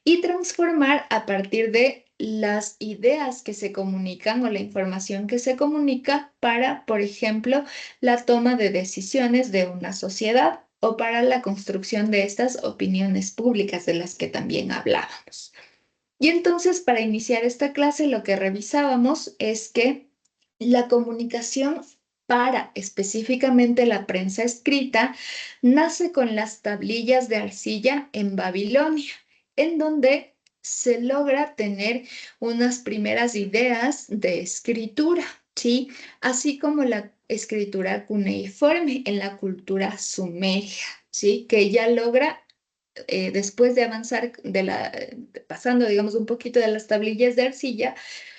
y transformar a partir de las ideas que se comunican o la información que se comunica para, por ejemplo, la toma de decisiones de una sociedad o para la construcción de estas opiniones públicas de las que también hablábamos. Y entonces, para iniciar esta clase, lo que revisábamos es que la comunicación para específicamente la prensa escrita nace con las tablillas de arcilla en Babilonia, en donde se logra tener unas primeras ideas de escritura, ¿sí? Así como la escritura cuneiforme en la cultura sumeria, ¿sí? Que ya logra, después de avanzar, pasando, digamos, un poquito de las tablillas de arcilla,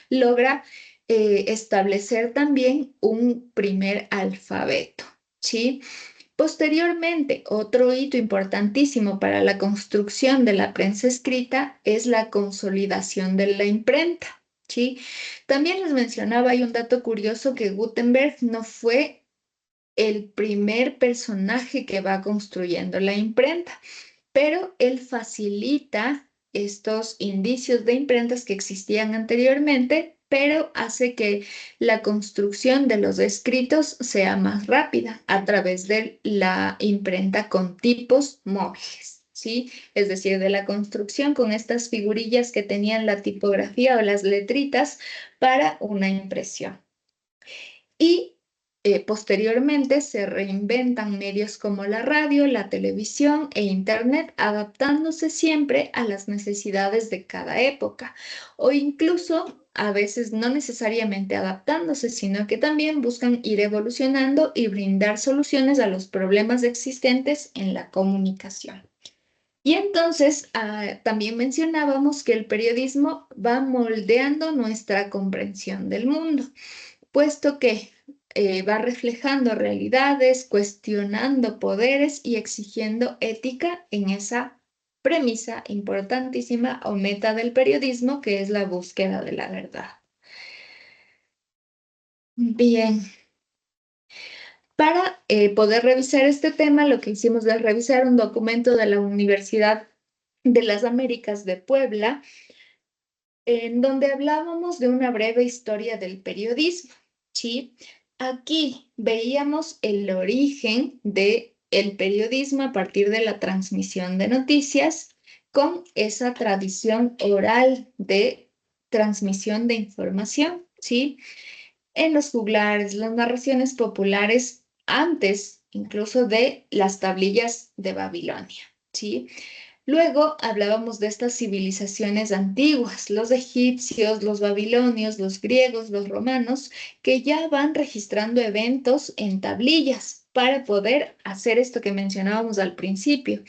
logra establecer también un primer alfabeto, ¿sí? Posteriormente, otro hito importantísimo para la construcción de la prensa escrita es la consolidación de la imprenta, ¿sí? También les mencionaba, hay un dato curioso, que Gutenberg no fue el primer personaje que va construyendo la imprenta, pero él facilita estos indicios de imprentas que existían anteriormente, pero hace que la construcción de los escritos sea más rápida a través de la imprenta con tipos móviles, ¿sí? Es decir, de la construcción con estas figurillas que tenían la tipografía o las letritas para una impresión. Y posteriormente se reinventan medios como la radio, la televisión e Internet, adaptándose siempre a las necesidades de cada época, o incluso a veces no necesariamente adaptándose, sino que también buscan ir evolucionando y brindar soluciones a los problemas existentes en la comunicación. Y entonces también mencionábamos que el periodismo va moldeando nuestra comprensión del mundo, puesto que va reflejando realidades, cuestionando poderes y exigiendo ética en esa premisa importantísima o meta del periodismo, que es la búsqueda de la verdad. Bien. Para poder revisar este tema, lo que hicimos es revisar un documento de la Universidad de las Américas de Puebla, en donde hablábamos de una breve historia del periodismo, ¿sí? Aquí veíamos el origen del periodismo a partir de la transmisión de noticias con esa tradición oral de transmisión de información, ¿sí? En los juglares, las narraciones populares, antes incluso de las tablillas de Babilonia, ¿sí? Luego hablábamos de estas civilizaciones antiguas, los egipcios, los babilonios, los griegos, los romanos, que ya van registrando eventos en tablillas para poder hacer esto que mencionábamos al principio,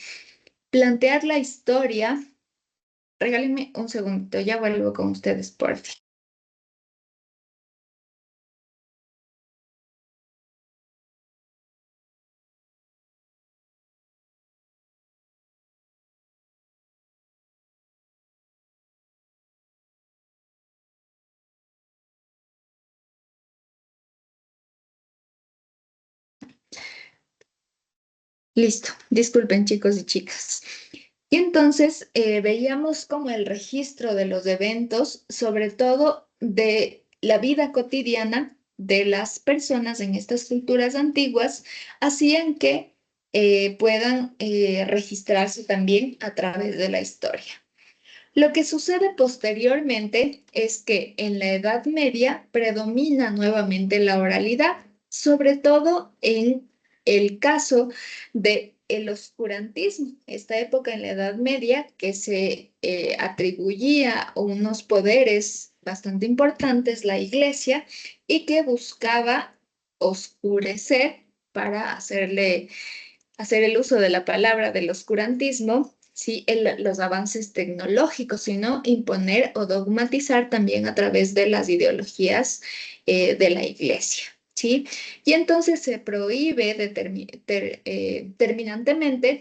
plantear la historia. Regálenme un segundito, ya vuelvo con ustedes, por fin. Listo, disculpen chicos y chicas. Y entonces veíamos como el registro de los eventos, sobre todo de la vida cotidiana de las personas en estas culturas antiguas, hacían que puedan registrarse también a través de la historia. Lo que sucede posteriormente es que en la Edad Media predomina nuevamente la oralidad, sobre todo en el caso del oscurantismo, esta época en la Edad Media que se atribuía unos poderes bastante importantes la Iglesia y que buscaba oscurecer para hacer el uso de la palabra del oscurantismo, ¿sí? Los avances tecnológicos, sino imponer o dogmatizar también a través de las ideologías de la Iglesia, ¿sí? Y entonces se prohíbe terminantemente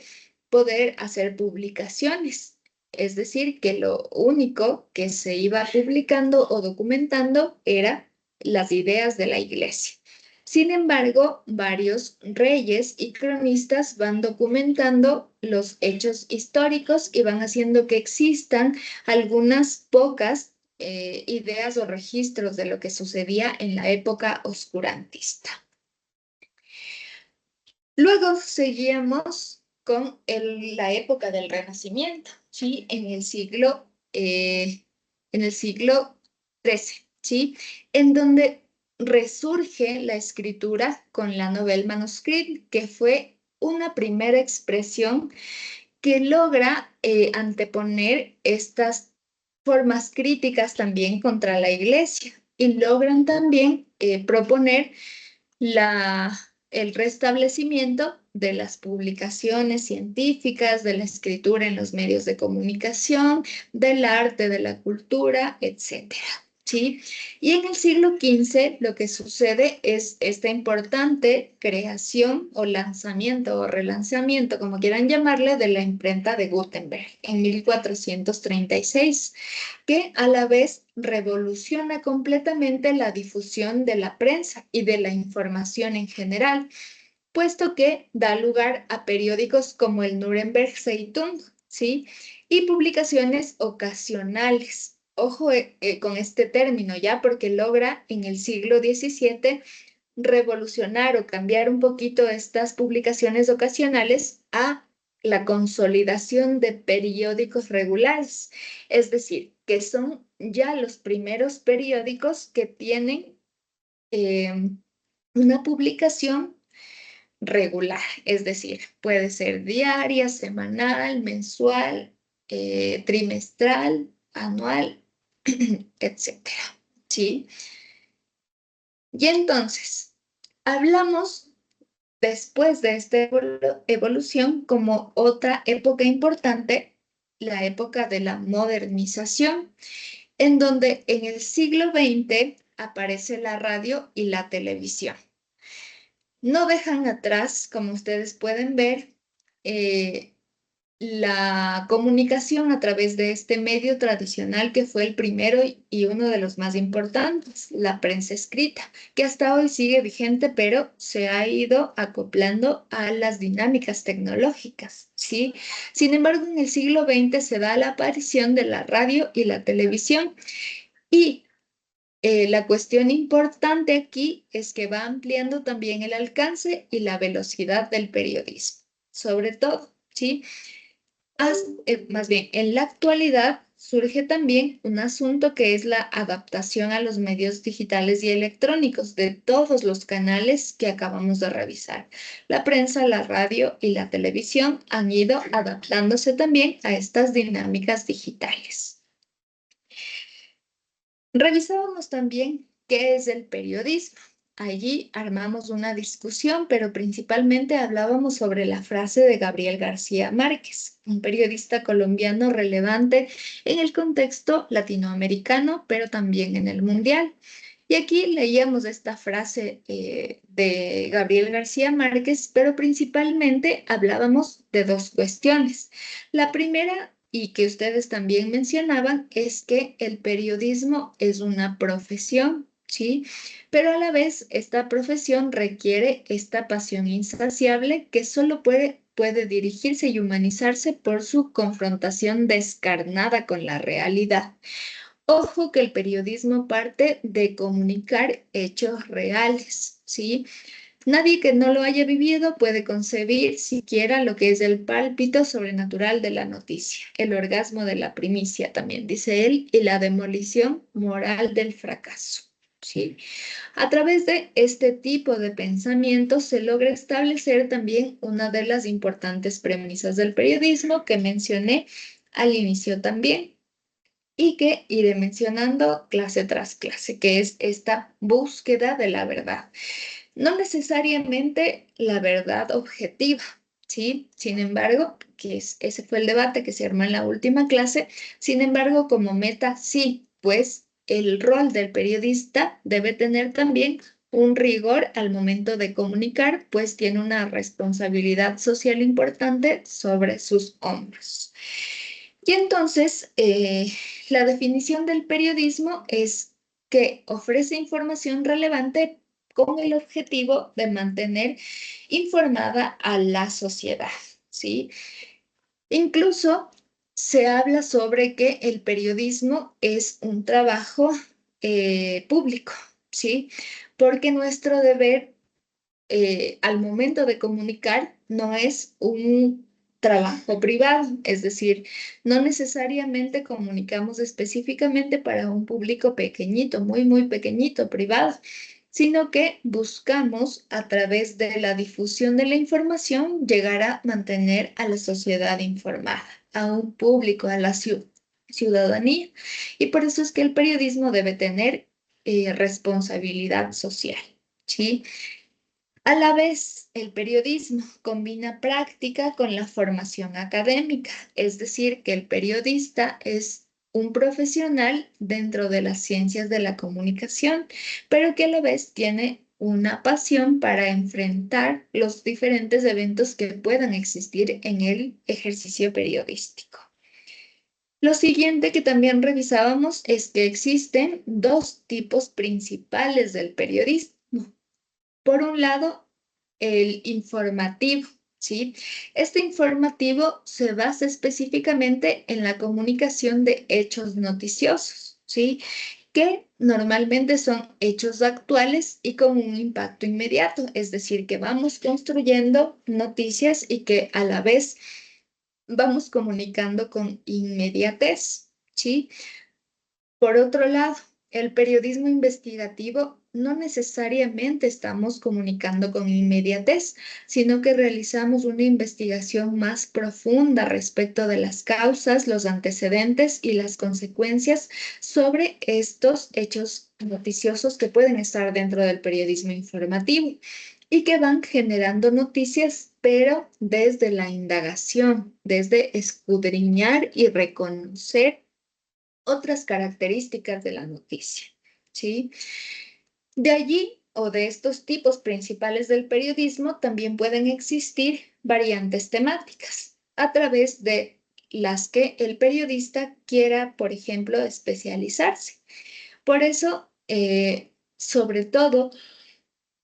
poder hacer publicaciones. Es decir, que lo único que se iba publicando o documentando era las ideas de la Iglesia. Sin embargo, varios reyes y cronistas van documentando los hechos históricos y van haciendo que existan algunas pocas ideas o registros de lo que sucedía en la época oscurantista. Luego seguíamos con la época del Renacimiento, ¿sí? En el siglo XIII, ¿sí? En donde resurge la escritura con la Nouvelle Manuscrite, que fue una primera expresión que logra anteponer estas formas críticas también contra la Iglesia y logran también proponer el restablecimiento de las publicaciones científicas, de la escritura en los medios de comunicación, del arte, de la cultura, etcétera. ¿Sí? Y en el siglo XV lo que sucede es esta importante creación o lanzamiento o relanzamiento, como quieran llamarle, de la imprenta de Gutenberg en 1436, que a la vez revoluciona completamente la difusión de la prensa y de la información en general, puesto que da lugar a periódicos como el Nuremberg Zeitung, ¿sí? Y publicaciones ocasionales. Ojo con este término ya, porque logra en el siglo XVII revolucionar o cambiar un poquito estas publicaciones ocasionales a la consolidación de periódicos regulares. Es decir, que son ya los primeros periódicos que tienen una publicación regular, es decir, puede ser diaria, semanal, mensual, trimestral, anual, etcétera, ¿sí? Y entonces, hablamos después de esta evolución como otra época importante, la época de la modernización, en donde en el siglo XX aparece la radio y la televisión. No dejan atrás, como ustedes pueden ver, la comunicación a través de este medio tradicional que fue el primero y uno de los más importantes, la prensa escrita, que hasta hoy sigue vigente, pero se ha ido acoplando a las dinámicas tecnológicas, ¿sí? Sin embargo, en el siglo XX se da la aparición de la radio y la televisión y la cuestión importante aquí es que va ampliando también el alcance y la velocidad del periodismo, sobre todo, ¿sí? Más bien, en la actualidad surge también un asunto que es la adaptación a los medios digitales y electrónicos de todos los canales que acabamos de revisar. La prensa, la radio y la televisión han ido adaptándose también a estas dinámicas digitales. Revisábamos también qué es el periodismo. Allí armamos una discusión, pero principalmente hablábamos sobre la frase de Gabriel García Márquez, un periodista colombiano relevante en el contexto latinoamericano, pero también en el mundial. Y aquí leíamos esta frase de Gabriel García Márquez, pero principalmente hablábamos de dos cuestiones. La primera, y que ustedes también mencionaban, es que el periodismo es una profesión, ¿sí? Pero a la vez esta profesión requiere esta pasión insaciable que solo puede dirigirse y humanizarse por su confrontación descarnada con la realidad. Ojo que el periodismo parte de comunicar hechos reales, ¿sí? Nadie que no lo haya vivido puede concebir siquiera lo que es el pálpito sobrenatural de la noticia, el orgasmo de la primicia también, dice él, y la demolición moral del fracaso, ¿sí? A través de este tipo de pensamiento se logra establecer también una de las importantes premisas del periodismo que mencioné al inicio también, y que iré mencionando clase tras clase, que es esta búsqueda de la verdad. No necesariamente la verdad objetiva, ¿sí? Sin embargo, ese fue el debate que se armó en la última clase. Sin embargo, como meta, sí, pues el rol del periodista debe tener también un rigor al momento de comunicar, pues tiene una responsabilidad social importante sobre sus hombros. Y entonces, la definición del periodismo es que ofrece información relevante con el objetivo de mantener informada a la sociedad, ¿sí? Incluso se habla sobre que el periodismo es un trabajo público, ¿sí? Porque nuestro deber al momento de comunicar no es un trabajo privado, es decir, no necesariamente comunicamos específicamente para un público pequeñito, muy, muy pequeñito, privado, sino que buscamos a través de la difusión de la información llegar a mantener a la sociedad informada, a un público, a la ciudadanía. Y por eso es que el periodismo debe tener responsabilidad social, ¿sí? A la vez, el periodismo combina práctica con la formación académica, es decir, que el periodista es un profesional dentro de las ciencias de la comunicación, pero que a la vez tiene una pasión para enfrentar los diferentes eventos que puedan existir en el ejercicio periodístico. Lo siguiente que también revisábamos es que existen dos tipos principales del periodismo. Por un lado, el informativo, ¿sí? Este informativo se basa específicamente en la comunicación de hechos noticiosos, ¿sí? Que normalmente son hechos actuales y con un impacto inmediato, es decir, que vamos construyendo noticias y que a la vez vamos comunicando con inmediatez, ¿sí? Por otro lado, el periodismo investigativo no necesariamente estamos comunicando con inmediatez, sino que realizamos una investigación más profunda respecto de las causas, los antecedentes y las consecuencias sobre estos hechos noticiosos que pueden estar dentro del periodismo informativo y que van generando noticias, pero desde la indagación, desde escudriñar y reconocer otras características de la noticia, ¿sí? De allí o de estos tipos principales del periodismo también pueden existir variantes temáticas a través de las que el periodista quiera, por ejemplo, especializarse. Por eso, sobre todo,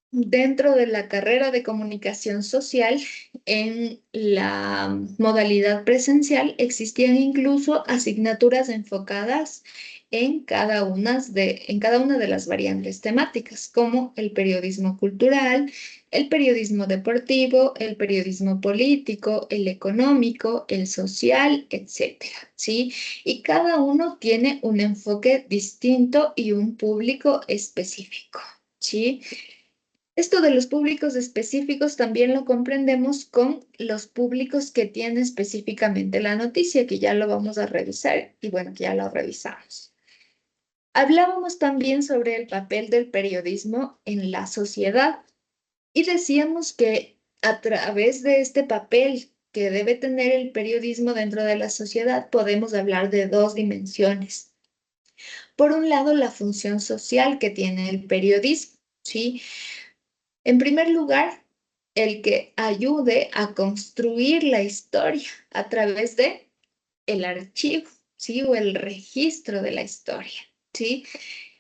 dentro de la carrera de comunicación social, en la modalidad presencial, existían incluso asignaturas enfocadas en cada una de las variantes temáticas, como el periodismo cultural, el periodismo deportivo, el periodismo político, el económico, el social, etcétera, ¿sí? Y cada uno tiene un enfoque distinto y un público específico, ¿sí? Esto de los públicos específicos también lo comprendemos con los públicos que tiene específicamente la noticia, que ya lo vamos a revisar y bueno, que ya lo revisamos. Hablábamos también sobre el papel del periodismo en la sociedad y decíamos que a través de este papel que debe tener el periodismo dentro de la sociedad podemos hablar de dos dimensiones. Por un lado, la función social que tiene el periodismo, ¿sí? En primer lugar, el que ayude a construir la historia a través de el archivo, ¿sí? O el registro de la historia, ¿sí?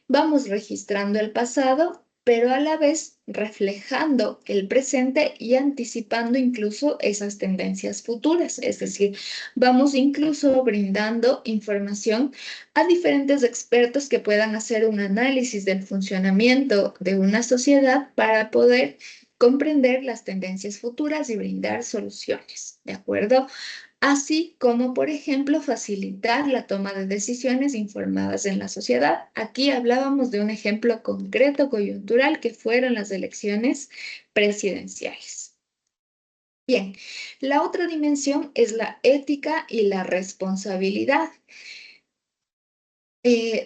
Vamos registrando el pasado, pero a la vez reflejando el presente y anticipando incluso esas tendencias futuras. Es decir, vamos incluso brindando información a diferentes expertos que puedan hacer un análisis del funcionamiento de una sociedad para poder comprender las tendencias futuras y brindar soluciones, ¿de acuerdo? Así como, por ejemplo, facilitar la toma de decisiones informadas en la sociedad. Aquí hablábamos de un ejemplo concreto, coyuntural, que fueron las elecciones presidenciales. Bien, la otra dimensión es la ética y la responsabilidad.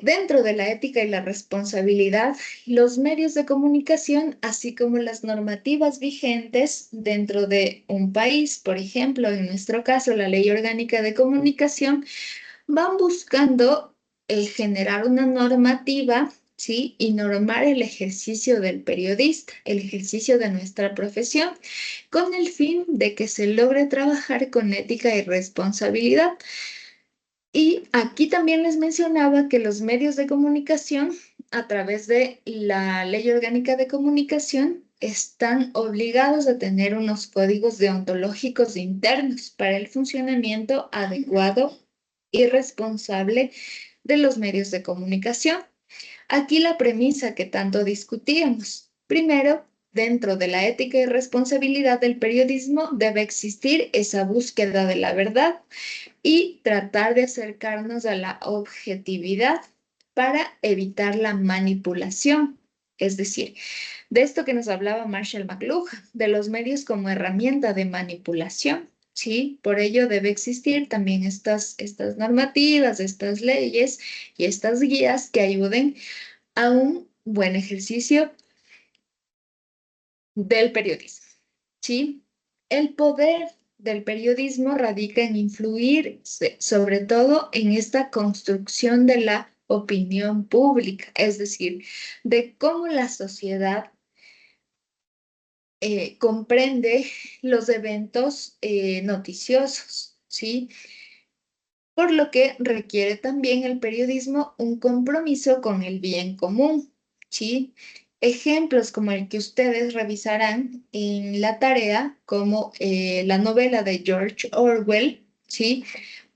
Dentro de la ética y la responsabilidad, los medios de comunicación, así como las normativas vigentes dentro de un país, por ejemplo, en nuestro caso, la Ley Orgánica de Comunicación, van buscando generar una normativa, ¿sí? Y normar el ejercicio del periodista, el ejercicio de nuestra profesión, con el fin de que se logre trabajar con ética y responsabilidad. Y aquí también les mencionaba que los medios de comunicación, a través de la Ley Orgánica de Comunicación, están obligados a tener unos códigos deontológicos internos para el funcionamiento adecuado y responsable de los medios de comunicación. Aquí la premisa que tanto discutíamos. Primero, dentro de la ética y responsabilidad del periodismo debe existir esa búsqueda de la verdad y tratar de acercarnos a la objetividad para evitar la manipulación. Es decir, de esto que nos hablaba Marshall McLuhan, de los medios como herramienta de manipulación, ¿sí? Por ello debe existir también estas normativas, estas leyes y estas guías que ayuden a un buen ejercicio del periodismo, ¿sí? El poder del periodismo radica en influir sobre todo en esta construcción de la opinión pública, es decir, de cómo la sociedad comprende los eventos noticiosos, ¿sí? Por lo que requiere también el periodismo un compromiso con el bien común, ¿sí? Ejemplos como el que ustedes revisarán en la tarea, como la novela de George Orwell, ¿sí?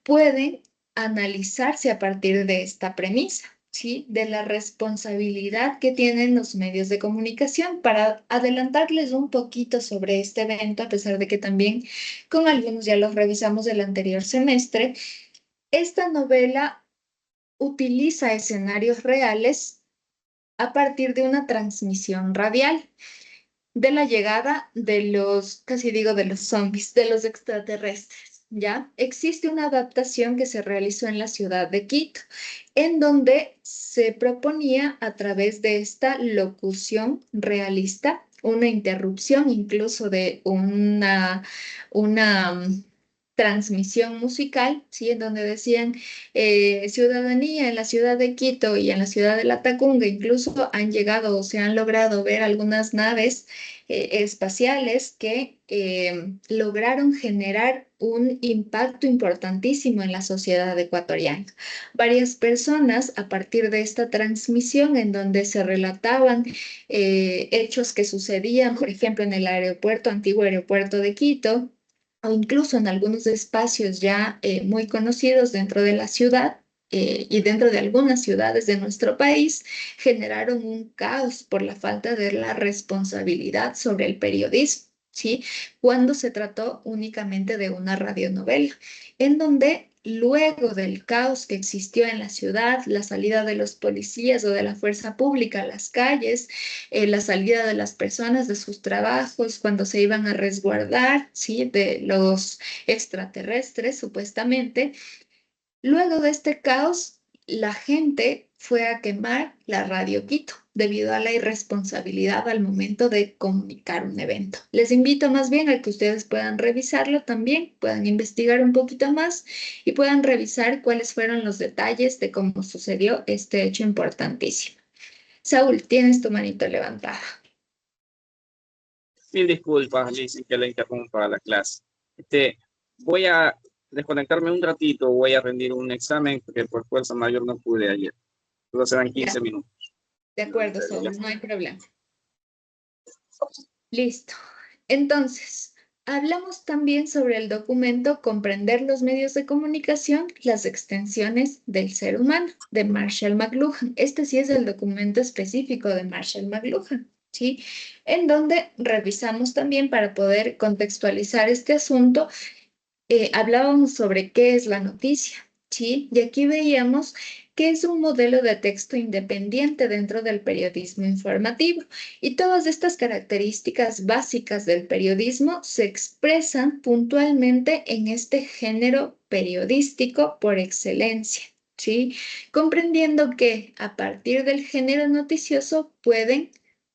Pueden analizarse a partir de esta premisa, ¿sí? De la responsabilidad que tienen los medios de comunicación. Para adelantarles un poquito sobre este evento, a pesar de que también con algunos ya los revisamos del anterior semestre, esta novela utiliza escenarios reales a partir de una transmisión radial de la llegada de los, casi digo de los zombies, de los extraterrestres, ¿ya? Existe una adaptación que se realizó en la ciudad de Quito, en donde se proponía a través de esta locución realista, una interrupción incluso de una transmisión musical, ¿sí? En donde decían ciudadanía en la ciudad de Quito y en la ciudad de La Tacunga, incluso han llegado o se han logrado ver algunas naves espaciales que lograron generar un impacto importantísimo en la sociedad ecuatoriana. Varias personas, a partir de esta transmisión en donde se relataban hechos que sucedían, por ejemplo, en el aeropuerto, antiguo aeropuerto de Quito, o incluso en algunos espacios ya muy conocidos dentro de la ciudad, y dentro de algunas ciudades de nuestro país, generaron un caos por la falta de la responsabilidad sobre el periodismo, ¿sí? Cuando se trató únicamente de una radionovela, en donde luego del caos que existió en la ciudad, la salida de los policías o de la fuerza pública a las calles, la salida de las personas de sus trabajos cuando se iban a resguardar, ¿sí? De los extraterrestres, supuestamente. Luego de este caos, la gente fue a quemar la Radio Quito debido a la irresponsabilidad al momento de comunicar un evento. Les invito más bien a que ustedes puedan revisarlo también, puedan investigar un poquito más y puedan revisar cuáles fueron los detalles de cómo sucedió este hecho importantísimo. Saúl, tienes tu manito levantada. Mil disculpas, Lizzy, que le interrumpa la clase. Voy a desconectarme un ratito, voy a rendir un examen porque por fuerza mayor no pude ayer. Solo serán 15 minutos. De acuerdo, Saúl, no hay problema. Listo. Entonces, hablamos también sobre el documento Comprender los medios de comunicación, las extensiones del ser humano, de Marshall McLuhan. Este sí es el documento específico de Marshall McLuhan, ¿sí? En donde revisamos también para poder contextualizar este asunto, hablábamos sobre qué es la noticia, ¿sí? Y aquí veíamos que es un modelo de texto independiente dentro del periodismo informativo. Y todas estas características básicas del periodismo se expresan puntualmente en este género periodístico por excelencia, ¿sí? Comprendiendo que a partir del género noticioso pueden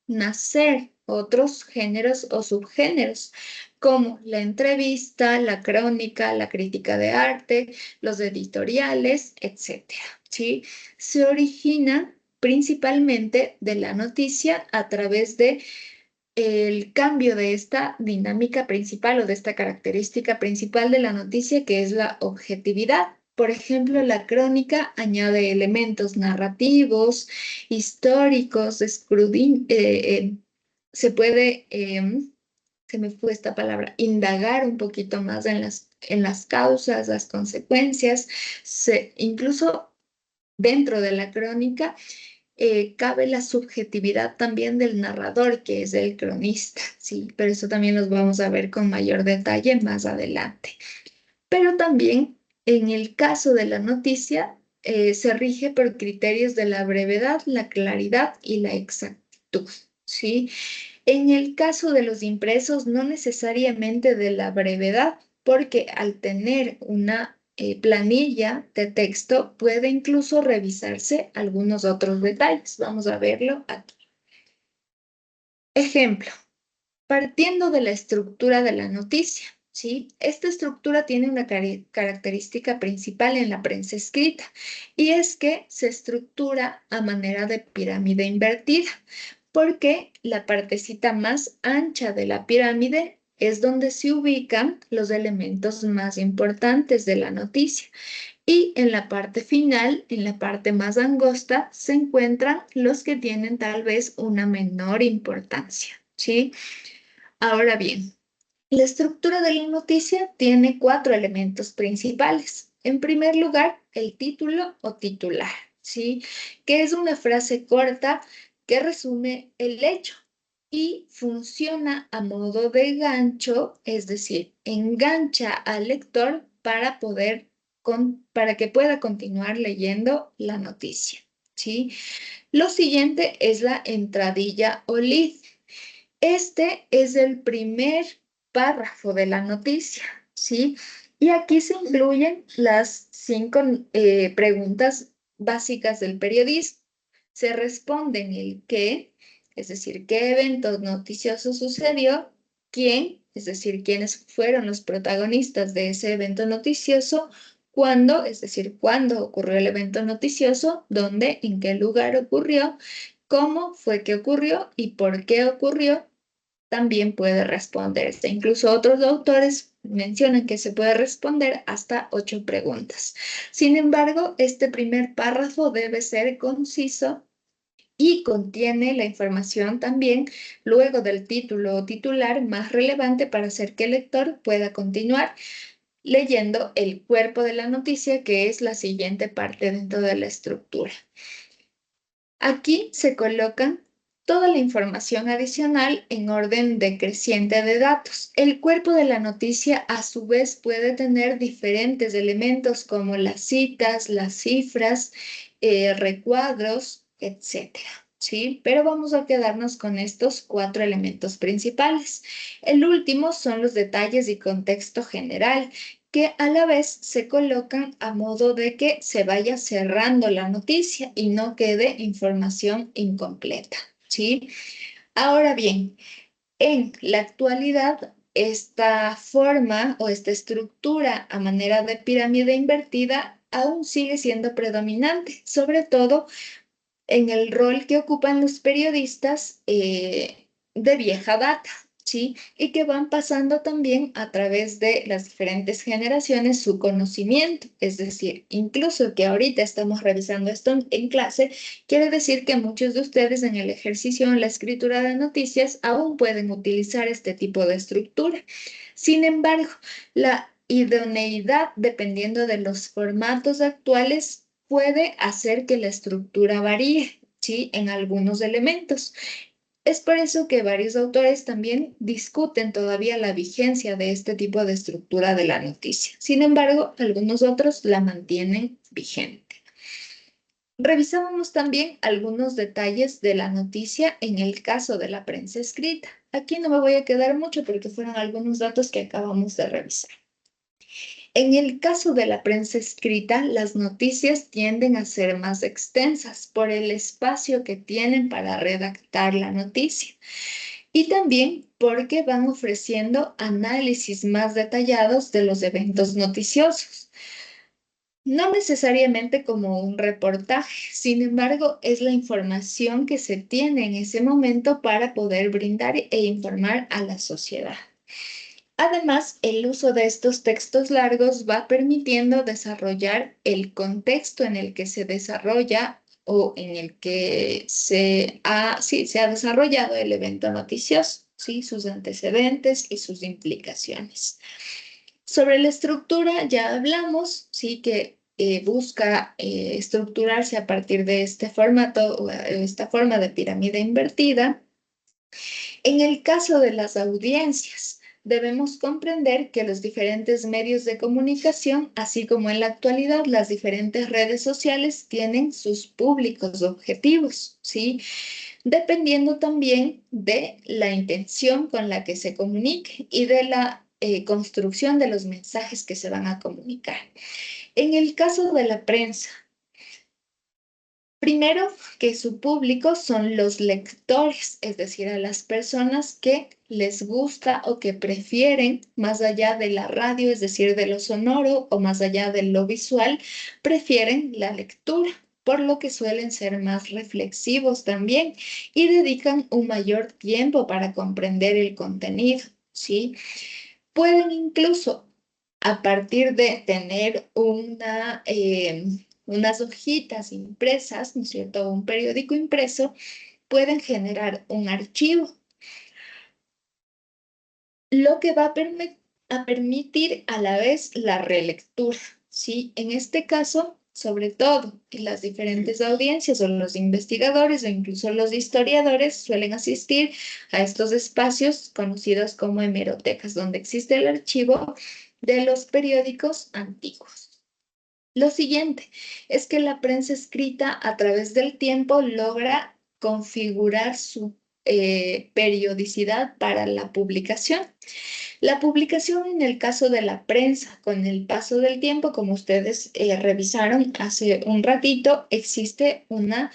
nacer otros géneros o subgéneros, como la entrevista, la crónica, la crítica de arte, los editoriales, etcétera, ¿sí? Se origina principalmente de la noticia a través de el cambio de esta dinámica principal o de esta característica principal de la noticia, que es la objetividad. Por ejemplo, la crónica añade elementos narrativos, históricos, se puede se me fue esta palabra, indagar un poquito más en las causas, las consecuencias, incluso dentro de la crónica cabe la subjetividad también del narrador, que es el cronista, ¿sí? Pero eso también los vamos a ver con mayor detalle más adelante. Pero también en el caso de la noticia se rige por criterios de la brevedad, la claridad y la exactitud, ¿sí? En el caso de los impresos, no necesariamente de la brevedad, porque al tener una planilla de texto puede incluso revisarse algunos otros detalles. Vamos a verlo aquí. Ejemplo, partiendo de la estructura de la noticia, ¿sí? Esta estructura tiene una característica principal en la prensa escrita y es que se estructura a manera de pirámide invertida, porque la partecita más ancha de la pirámide es donde se ubican los elementos más importantes de la noticia. Y en la parte final, en la parte más angosta, se encuentran los que tienen tal vez una menor importancia, ¿sí? Ahora bien, la estructura de la noticia tiene 4 elementos principales. En primer lugar, el título o titular, ¿sí? Que es una frase corta que resume el hecho y funciona a modo de gancho, es decir, engancha al lector para que pueda continuar leyendo la noticia, ¿sí? Lo siguiente es la entradilla o lead. Este es el primer párrafo de la noticia, ¿sí? Y aquí se incluyen las 5 preguntas básicas del periodismo. Se responden el qué, es decir, qué evento noticioso sucedió, quién, es decir, quiénes fueron los protagonistas de ese evento noticioso, cuándo, es decir, cuándo ocurrió el evento noticioso, dónde, en qué lugar ocurrió, cómo fue que ocurrió y por qué ocurrió, también puede responderse. Incluso otros autores mencionan que se puede responder hasta 8 preguntas. Sin embargo, este primer párrafo debe ser conciso y contiene la información también luego del título o titular más relevante para hacer que el lector pueda continuar leyendo el cuerpo de la noticia, que es la siguiente parte dentro de la estructura. Aquí se colocan toda la información adicional en orden decreciente de datos. El cuerpo de la noticia a su vez puede tener diferentes elementos como las citas, las cifras, recuadros, etcétera, ¿sí? Pero vamos a quedarnos con estos 4 elementos principales. El último son los detalles y contexto general, que a la vez se colocan a modo de que se vaya cerrando la noticia y no quede información incompleta, ¿sí? Ahora bien, en la actualidad, esta forma o esta estructura a manera de pirámide invertida aún sigue siendo predominante, sobre todo en el rol que ocupan los periodistas de vieja data, ¿sí? Y que van pasando también a través de las diferentes generaciones su conocimiento. Es decir, incluso que ahorita estamos revisando esto en clase, quiere decir que muchos de ustedes en el ejercicio en la escritura de noticias aún pueden utilizar este tipo de estructura. Sin embargo, la idoneidad, dependiendo de los formatos actuales, puede hacer que la estructura varíe, ¿sí? En algunos elementos. Es por eso que varios autores también discuten todavía la vigencia de este tipo de estructura de la noticia. Sin embargo, algunos otros la mantienen vigente. Revisábamos también algunos detalles de la noticia en el caso de la prensa escrita. Aquí no me voy a quedar mucho porque fueron algunos datos que acabamos de revisar. En el caso de la prensa escrita, las noticias tienden a ser más extensas por el espacio que tienen para redactar la noticia y también porque van ofreciendo análisis más detallados de los eventos noticiosos. No necesariamente como un reportaje, sin embargo, es la información que se tiene en ese momento para poder brindar e informar a la sociedad. Además, el uso de estos textos largos va permitiendo desarrollar el contexto en el que se desarrolla o en el que se ha desarrollado el evento noticioso, ¿sí? Sus antecedentes y sus implicaciones. Sobre la estructura ya hablamos, sí, que busca estructurarse a partir de este formato o esta forma de pirámide invertida. En el caso de las audiencias, debemos comprender que los diferentes medios de comunicación, así como en la actualidad las diferentes redes sociales, tienen sus públicos objetivos, ¿sí? Dependiendo también de la intención con la que se comunique y de la construcción de los mensajes que se van a comunicar. En el caso de la prensa, primero que su público son los lectores, es decir, a las personas que les gusta o que prefieren, más allá de la radio, es decir, de lo sonoro o más allá de lo visual, prefieren la lectura, por lo que suelen ser más reflexivos también y dedican un mayor tiempo para comprender el contenido, ¿sí? Pueden incluso, a partir de tener unas hojitas impresas, ¿no es cierto? Un periódico impreso, pueden generar un archivo, lo que va a permitir a la vez la relectura, ¿sí? En este caso, sobre todo, en las diferentes audiencias o los investigadores o incluso los historiadores suelen asistir a estos espacios conocidos como hemerotecas, donde existe el archivo de los periódicos antiguos. Lo siguiente es que la prensa escrita a través del tiempo logra configurar su periodicidad para la publicación. La publicación en el caso de la prensa, con el paso del tiempo, como ustedes revisaron hace un ratito, existe una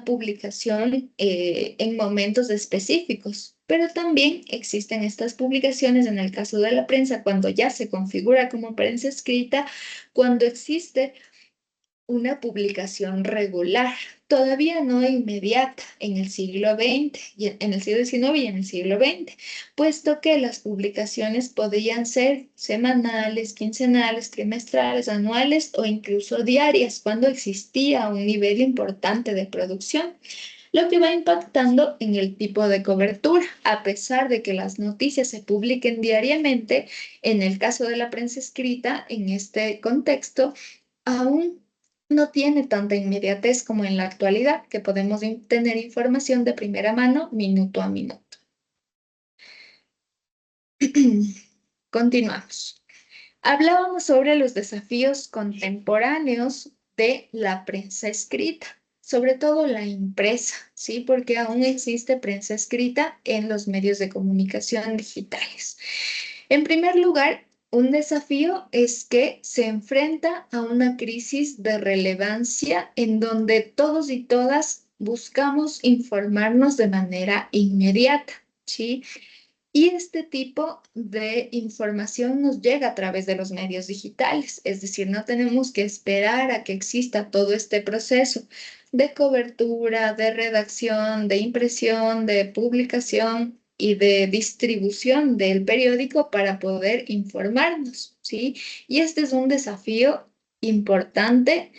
publicación en momentos específicos, pero también existen estas publicaciones en el caso de la prensa cuando ya se configura como prensa escrita, cuando existe una publicación regular, todavía no inmediata en el siglo XX, en el siglo XIX y en el siglo XX, puesto que las publicaciones podían ser semanales, quincenales, trimestrales, anuales o incluso diarias, cuando existía un nivel importante de producción, lo que va impactando en el tipo de cobertura. A pesar de que las noticias se publiquen diariamente, en el caso de la prensa escrita, en este contexto, aún no tiene tanta inmediatez como en la actualidad, que podemos tener información de primera mano, minuto a minuto. Continuamos. Hablábamos sobre los desafíos contemporáneos de la prensa escrita, sobre todo la impresa, ¿sí? Porque aún existe prensa escrita en los medios de comunicación digitales. En primer lugar, un desafío es que se enfrenta a una crisis de relevancia en donde todos y todas buscamos informarnos de manera inmediata, ¿sí? Y este tipo de información nos llega a través de los medios digitales, es decir, no tenemos que esperar a que exista todo este proceso de cobertura, de redacción, de impresión, de publicación y de distribución del periódico para poder informarnos, ¿sí? Y este es un desafío importante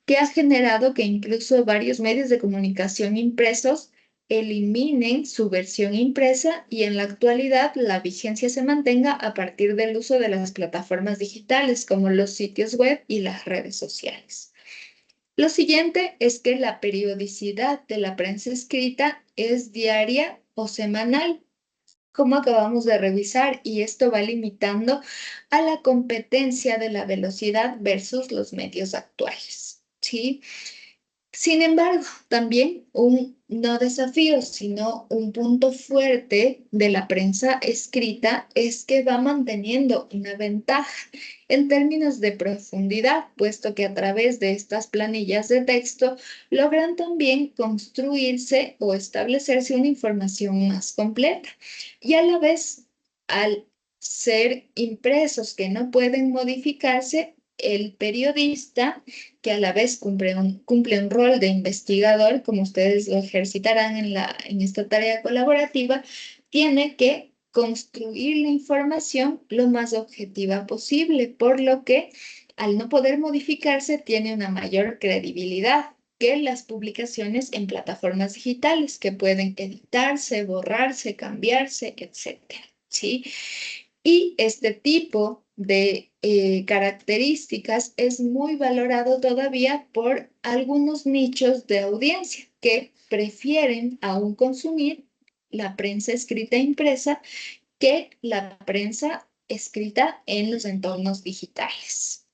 que ha generado que incluso varios medios de comunicación impresos eliminen su versión impresa y en la actualidad la vigencia se mantenga a partir del uso de las plataformas digitales como los sitios web y las redes sociales. Lo siguiente es que la periodicidad de la prensa escrita es diaria o semanal, como acabamos de revisar, y esto va limitando a la competencia de la velocidad versus los medios actuales, ¿sí? Sin embargo, también un no desafío, sino un punto fuerte de la prensa escrita es que va manteniendo una ventaja en términos de profundidad, puesto que a través de estas planillas de texto logran también construirse o establecerse una información más completa. Y a la vez, al ser impresos que no pueden modificarse, el periodista, que a la vez cumple un rol de investigador, como ustedes lo ejercitarán en esta tarea colaborativa, tiene que construir la información lo más objetiva posible, por lo que al no poder modificarse tiene una mayor credibilidad que las publicaciones en plataformas digitales que pueden editarse, borrarse, cambiarse, etcétera, ¿sí? Y este tipo de características es muy valorado todavía por algunos nichos de audiencia que prefieren aún consumir la prensa escrita e impresa que la prensa escrita en los entornos digitales.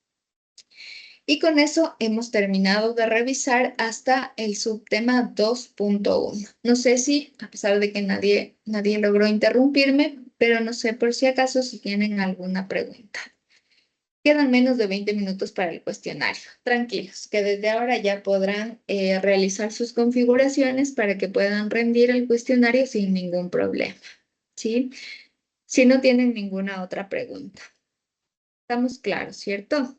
Y con eso hemos terminado de revisar hasta el subtema 2.1. No sé si, a pesar de que nadie logró interrumpirme, pero no sé, por si acaso si tienen alguna pregunta. Quedan menos de 20 minutos para el cuestionario. Tranquilos, que desde ahora ya podrán realizar sus configuraciones para que puedan rendir el cuestionario sin ningún problema, ¿sí? Si no tienen ninguna otra pregunta. Estamos claros, ¿cierto?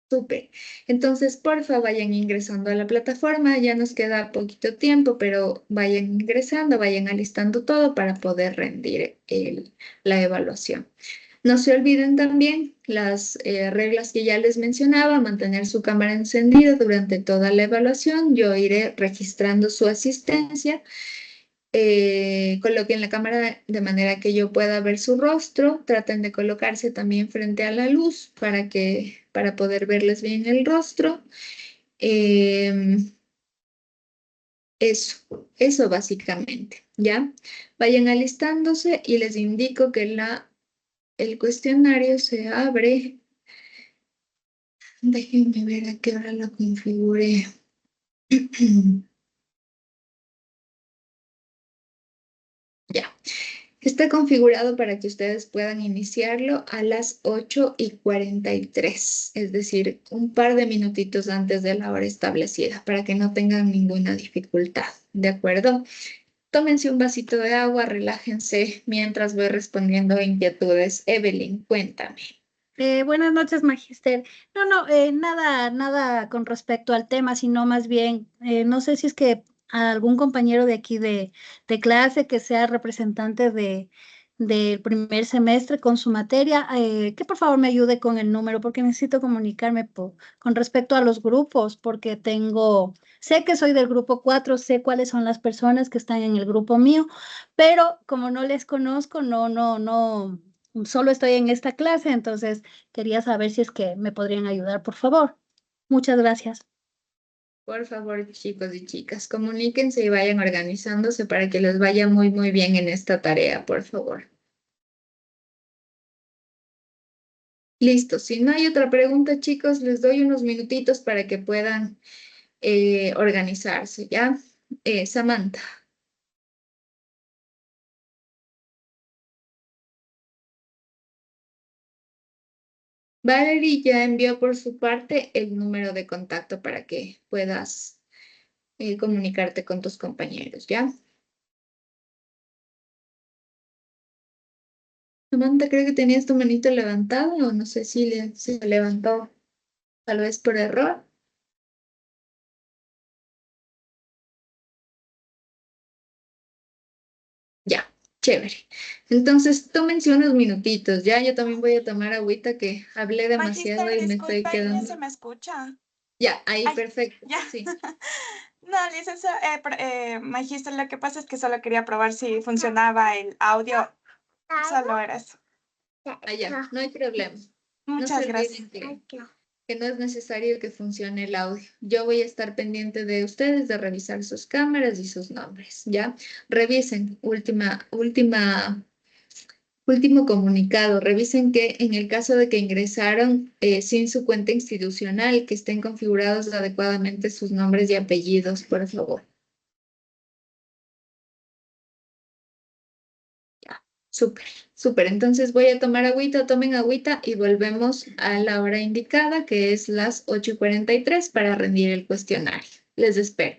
Súper. Entonces, porfa, vayan ingresando a la plataforma. Ya nos queda poquito tiempo, pero vayan ingresando, vayan alistando todo para poder rendir la evaluación. No se olviden también las reglas que ya les mencionaba, mantener su cámara encendida durante toda la evaluación. Yo iré registrando su asistencia. Coloquen la cámara de manera que yo pueda ver su rostro. Traten de colocarse también frente a la luz para poder verles bien el rostro. Eso básicamente, ¿ya? Vayan alistándose y les indico que el cuestionario se abre. Déjenme ver a qué hora lo configuré. Ya. Está configurado para que ustedes puedan iniciarlo a las 8:43, es decir, un par de minutitos antes de la hora establecida, para que no tengan ninguna dificultad, ¿de acuerdo? Tómense un vasito de agua, relájense mientras voy respondiendo a inquietudes. Evelyn, cuéntame. Buenas noches, Magister. No, nada con respecto al tema, sino más bien, no sé si es que algún compañero de aquí de clase que sea representante del primer semestre con su materia, que por favor me ayude con el número, porque necesito comunicarme con respecto a los grupos, porque sé que soy del grupo 4, sé cuáles son las personas que están en el grupo mío, pero como no les conozco, no. Solo estoy en esta clase, entonces quería saber si es que me podrían ayudar, por favor. Muchas gracias. Por favor, chicos y chicas, comuníquense y vayan organizándose para que les vaya muy, muy bien en esta tarea, por favor. Listo, si no hay otra pregunta, chicos, les doy unos minutitos para que puedan organizarse, ¿ya? Samantha. Valerie ya envió por su parte el número de contacto para que puedas comunicarte con tus compañeros, ¿ya? Samantha, creo que tenías tu manito levantada o no sé si se levantó tal vez por error. Ya, chévere. Entonces, tómense unos minutitos, ¿ya? Yo también voy a tomar agüita que hablé demasiado Magister, y me estoy disculpa, ¿ya se quedando. me escucha? Ya, ahí, Ay, perfecto, ya. sí. No, Magister, lo que pasa es que solo quería probar si funcionaba el audio. Solo era eso. Allá, no hay problema. No se Muchas gracias. olviden que no es necesario que funcione el audio. Yo voy a estar pendiente de ustedes, de revisar sus cámaras y sus nombres, ¿ya? Revisen, último comunicado. Revisen que en el caso de que ingresaron sin su cuenta institucional, que estén configurados adecuadamente sus nombres y apellidos, por favor. Ya, súper, súper. Entonces voy a tomar agüita, tomen agüita y volvemos a la hora indicada, que es las 8:43 para rendir el cuestionario. Les espero.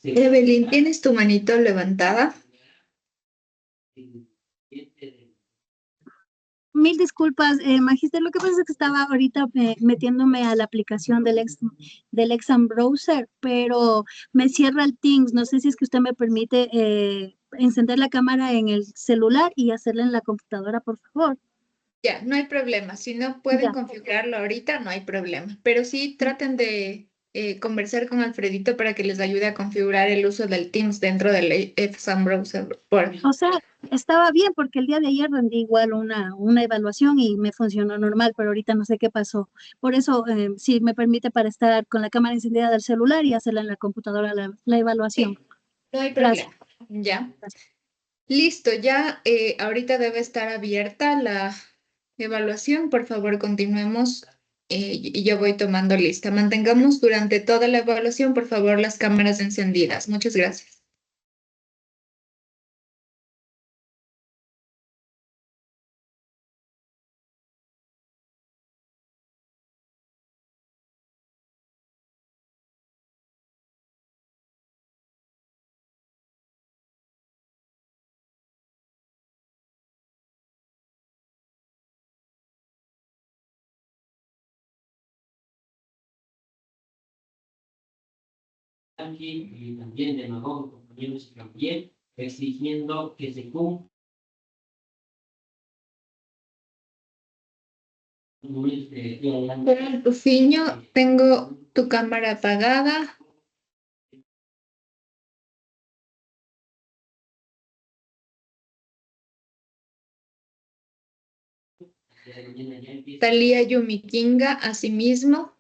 Evelyn, ¿tienes tu manito levantada? Mil disculpas, Magister. Lo que pasa es que estaba ahorita metiéndome a la aplicación del Exam Browser, pero me cierra el Teams. No sé si es que usted me permite encender la cámara en el celular y hacerla en la computadora, por favor. Ya, no hay problema. Si no pueden Ya. configurarlo ahorita, no hay problema. Pero sí traten de conversar con Alfredito para que les ayude a configurar el uso del Teams dentro del Exam Browser. O sea, estaba bien porque el día de ayer rendí igual una evaluación y me funcionó normal, pero ahorita no sé qué pasó. Por eso, si me permite para estar con la cámara encendida del celular y hacerla en la computadora la evaluación. No hay Gracias. problema. Ya. Listo, ya ahorita debe estar abierta la evaluación. Por favor, continuemos y yo voy tomando lista. Mantengamos durante toda la evaluación, por favor, las cámaras encendidas. Muchas gracias. Y también de nuevo, compañeros, también exigiendo que se cumpla. Rufiño, tengo tu cámara apagada. Talía Yumikinga, asimismo.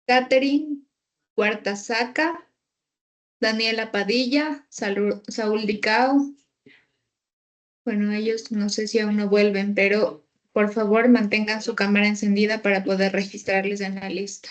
Catherine Cuartasaca, Daniela Padilla, Saúl Dicao. Bueno, ellos no sé si aún no vuelven, pero por favor mantengan su cámara encendida para poder registrarles en la lista.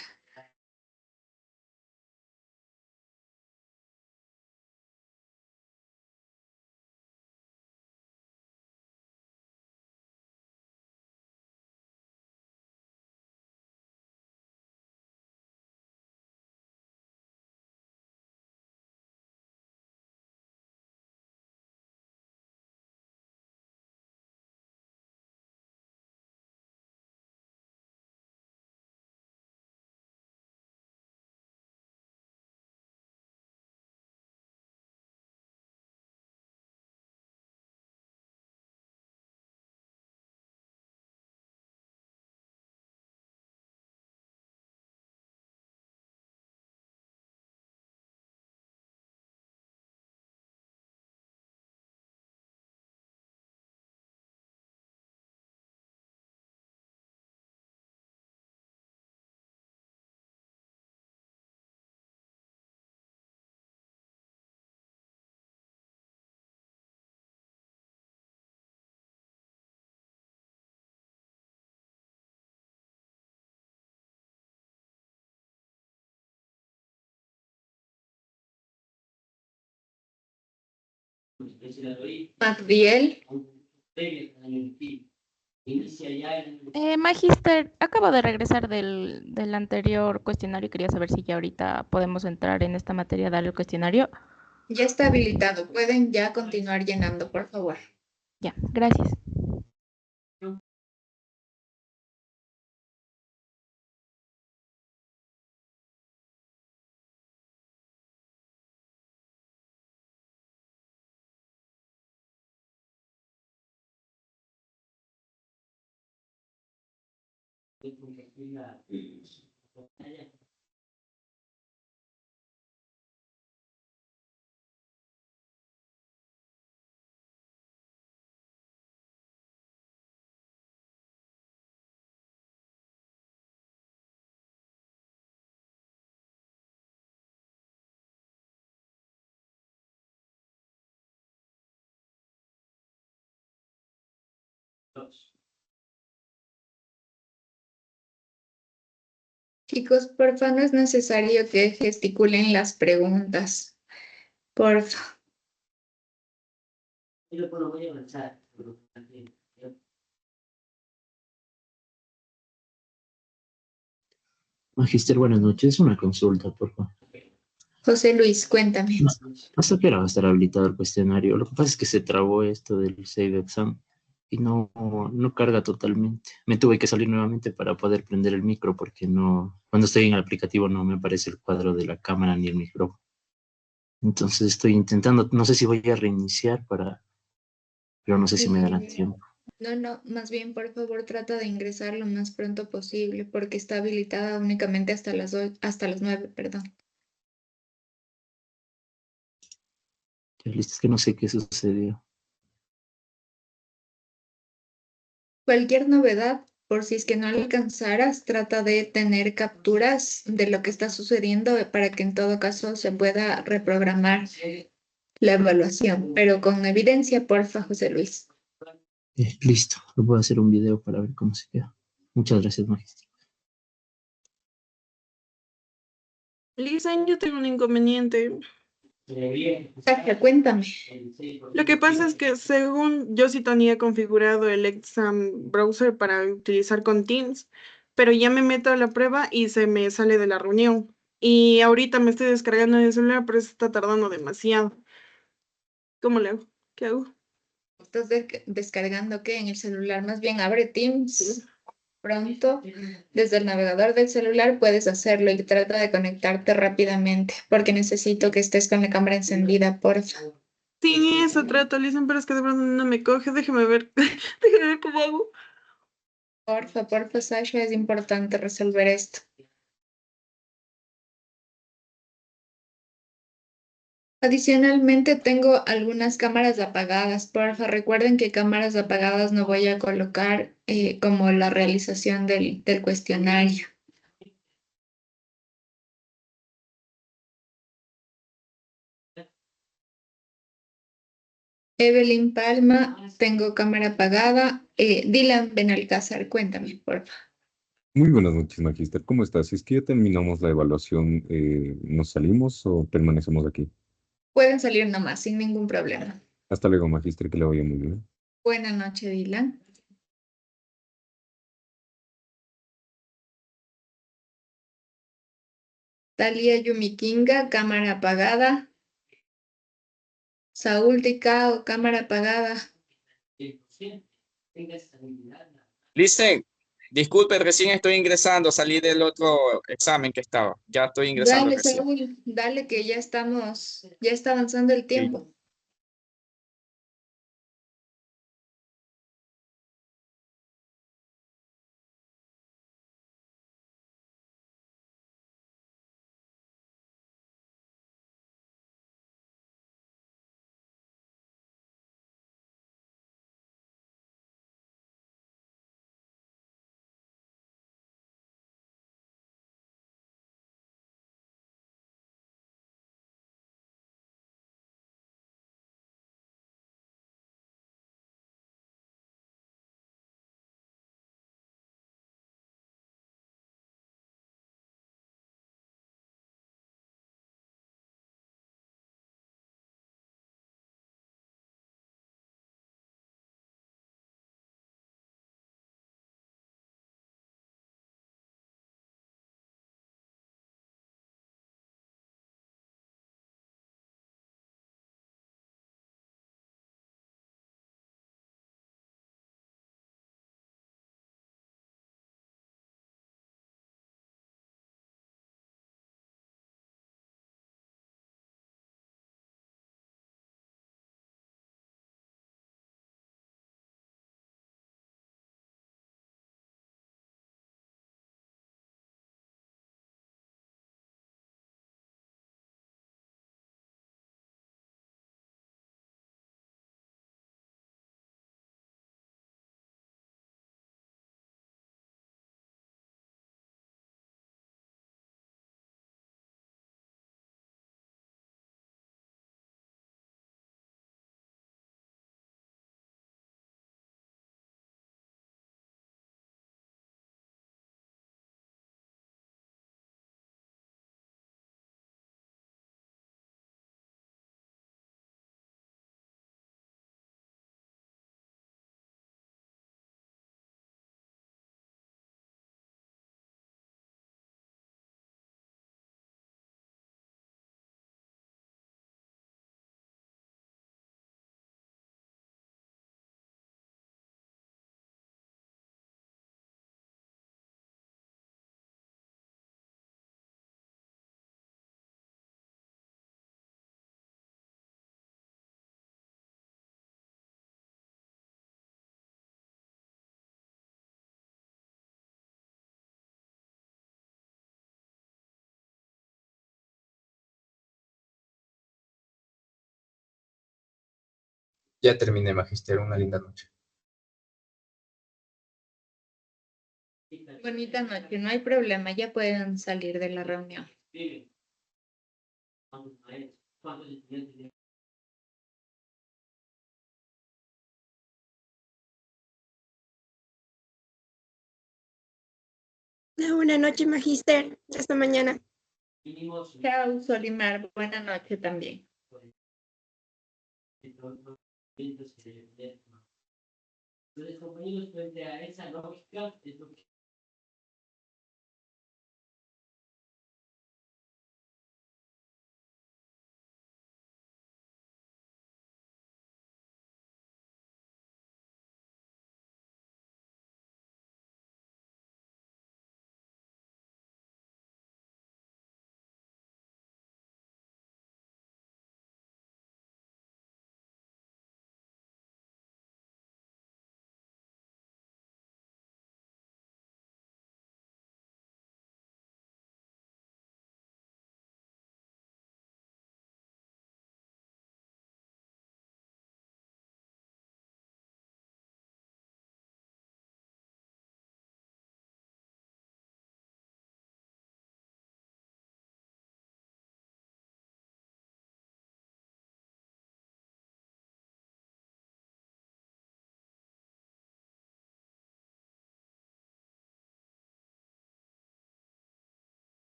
Magdiel. Magister, acabo de regresar del anterior cuestionario y quería saber si ya ahorita podemos entrar en esta materia, darle el cuestionario. Ya está habilitado. Pueden ya continuar llenando, por favor. Ya, gracias. Chicos, porfa, no es necesario que gesticulen las preguntas. Porfa. Yo lo voy a avanzar. Magister, buenas noches. Una consulta, por favor. José Luis, cuéntame. ¿Hasta qué hora va a estar habilitado el cuestionario? Lo que pasa es que se trabó esto del Save Exam y no carga totalmente. Me tuve que salir nuevamente para poder prender el micro porque cuando estoy en el aplicativo no me aparece el cuadro de la cámara ni el micrófono. Entonces estoy intentando, no sé si voy a reiniciar pero no sé si me dará tiempo. No, más bien, por favor, trata de ingresar lo más pronto posible porque está habilitada únicamente hasta las 9, perdón. Ya listo, es que no sé qué sucedió. Cualquier novedad, por si es que no alcanzaras, trata de tener capturas de lo que está sucediendo para que en todo caso se pueda reprogramar la evaluación, pero con evidencia, porfa, José Luis. Listo, lo voy a hacer un video para ver cómo se queda. Muchas gracias, maestro. Lisa, yo tengo un inconveniente. Sasha, cuéntame. Lo que pasa es que según yo sí tenía configurado el exam browser para utilizar con Teams, pero ya me meto a la prueba y se me sale de la reunión. Y ahorita me estoy descargando en el celular, pero eso está tardando demasiado. ¿Cómo le hago? ¿Qué hago? ¿Estás descargando qué en el celular? Más bien abre Teams pronto. Desde el navegador del celular puedes hacerlo y trata de conectarte rápidamente porque necesito que estés con la cámara encendida, porfa. Sí, eso trato, Lisa, pero es que de pronto no me coge. Déjeme ver, déjeme ver cómo hago. Porfa, Sasha, es importante resolver esto. Adicionalmente, tengo algunas cámaras apagadas. Porfa, recuerden que cámaras apagadas no voy a colocar como la realización del cuestionario. Evelyn Palma, tengo cámara apagada. Dylan Benalcázar, cuéntame, porfa. Muy buenas noches, Magister. ¿Cómo estás? Si es que ya terminamos la evaluación, ¿nos salimos o permanecemos aquí? Pueden salir nomás, sin ningún problema. Hasta luego, Magister, que le vaya muy bien. Buenas noches, Dylan. Talia Yumikinga, cámara apagada. Saúl Ticao, cámara apagada. Listen, disculpe, recién estoy ingresando, salí del otro examen que estaba. Ya estoy ingresando Dale, recién. Saúl, dale que ya está avanzando el tiempo. Ya terminé, Magister. Una linda noche. Bonita noche, no hay problema, ya pueden salir de la reunión. Buenas noches, Magister. Hasta mañana. Chao, Solimar, buena noche también. Entonces, compañeros, frente a esa lógica, es lo que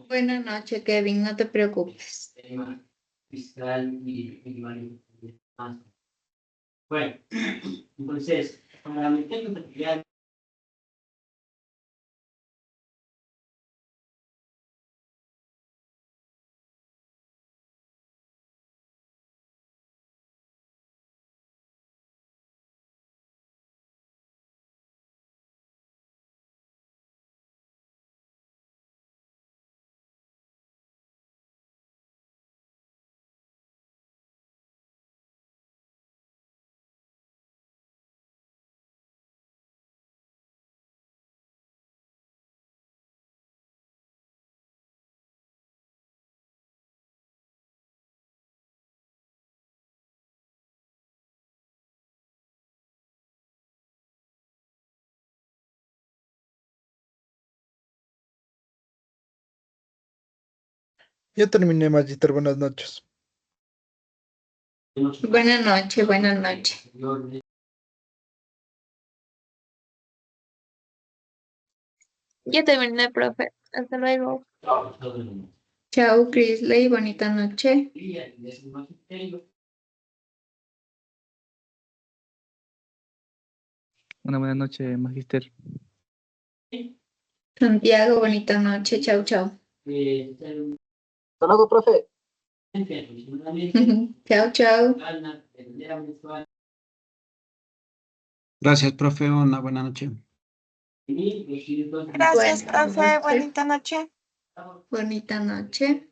Buenas noches, Kevin, no te preocupes. tema fiscal y más. Bueno, entonces, para meternos en realidad, Ya terminé, Magister. Buenas noches. Buenas noches, buenas noches. Ya terminé, profe. Hasta luego. Chao, Crisley, bonita noche. Una buena noche, Magister. Santiago, bonita noche. Chao, chao. Hasta luego, profe. Chao, chao. Gracias, profe. Una buena noche. Gracias, Buenas profe. noches. Bonita noche. Bonita noche.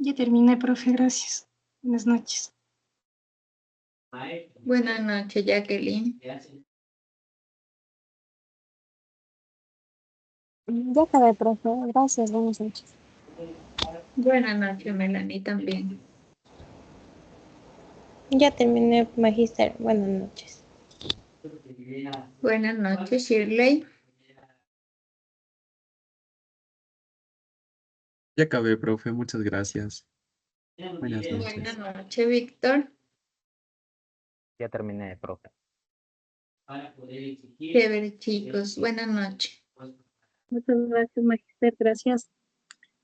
Ya terminé, profe, gracias. Buenas noches. Buenas noches, Jacqueline. Ya acabé, profe. Gracias, buenas noches. Buenas noches, Melanie, también. Ya terminé, Magister. Buenas noches. Buenas noches, Shirley. Ya acabé, profe. Muchas gracias. Buenas noches. Buenas noches, Víctor. Ya terminé, profe. Chévere, chicos. Buenas noches. Muchas gracias, Magister. Gracias.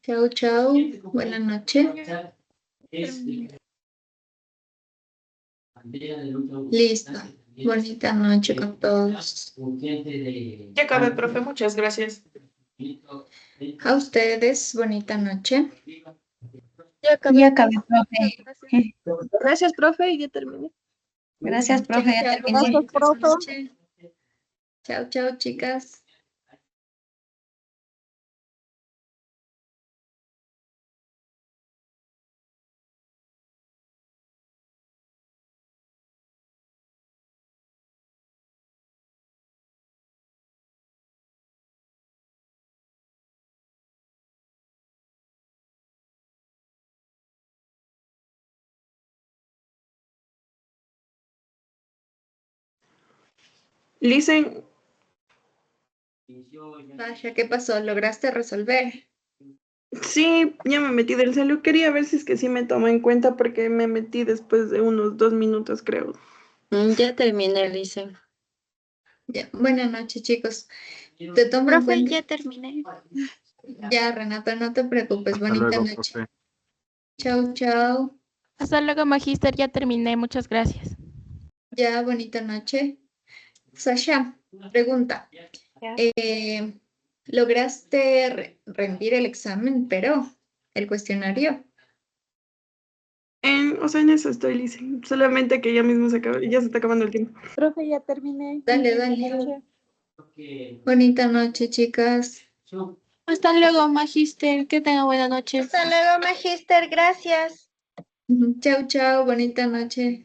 Chao, chao. Buenas noches. Listo. Bonita noche con todos. Ya acabé, profe. Muchas gracias. A ustedes, bonita noche. Ya acabé, Ya acabé, profe. profe. Gracias, profe, y ya terminé. Gracias, profe, ya Chao, terminé. chao. Gracias, profe. Buenas noches. Chao, chao, chicas. Listen, Sasha, ¿qué pasó? ¿Lograste resolver? sí, ya me metí del celu. Quería ver si es que sí me toma en cuenta porque me metí después de unos 2 minutos, creo. Ya terminé, dicen. Ya. Buenas noches, chicos. Te tomo en Profe, cuenta. ya terminé. Ya, Renata, no te preocupes. Hasta Bonita luego, noche. profe. Chao, chao. Hasta luego, Magíster, ya terminé. Muchas gracias. Ya, bonita noche. Sasha, pregunta. Ya. ¿Lograste rendir el examen, pero el cuestionario? O sea, en eso estoy, Listen. Solamente que ya mismo ya se está acabando el tiempo. Profe, ya terminé. Dale, Buenas dale. noches. Bonita noche, chicas. Hasta luego, Magister. Que tenga buena noche. Hasta luego, Magister. Gracias. Chao, chao. Bonita noche.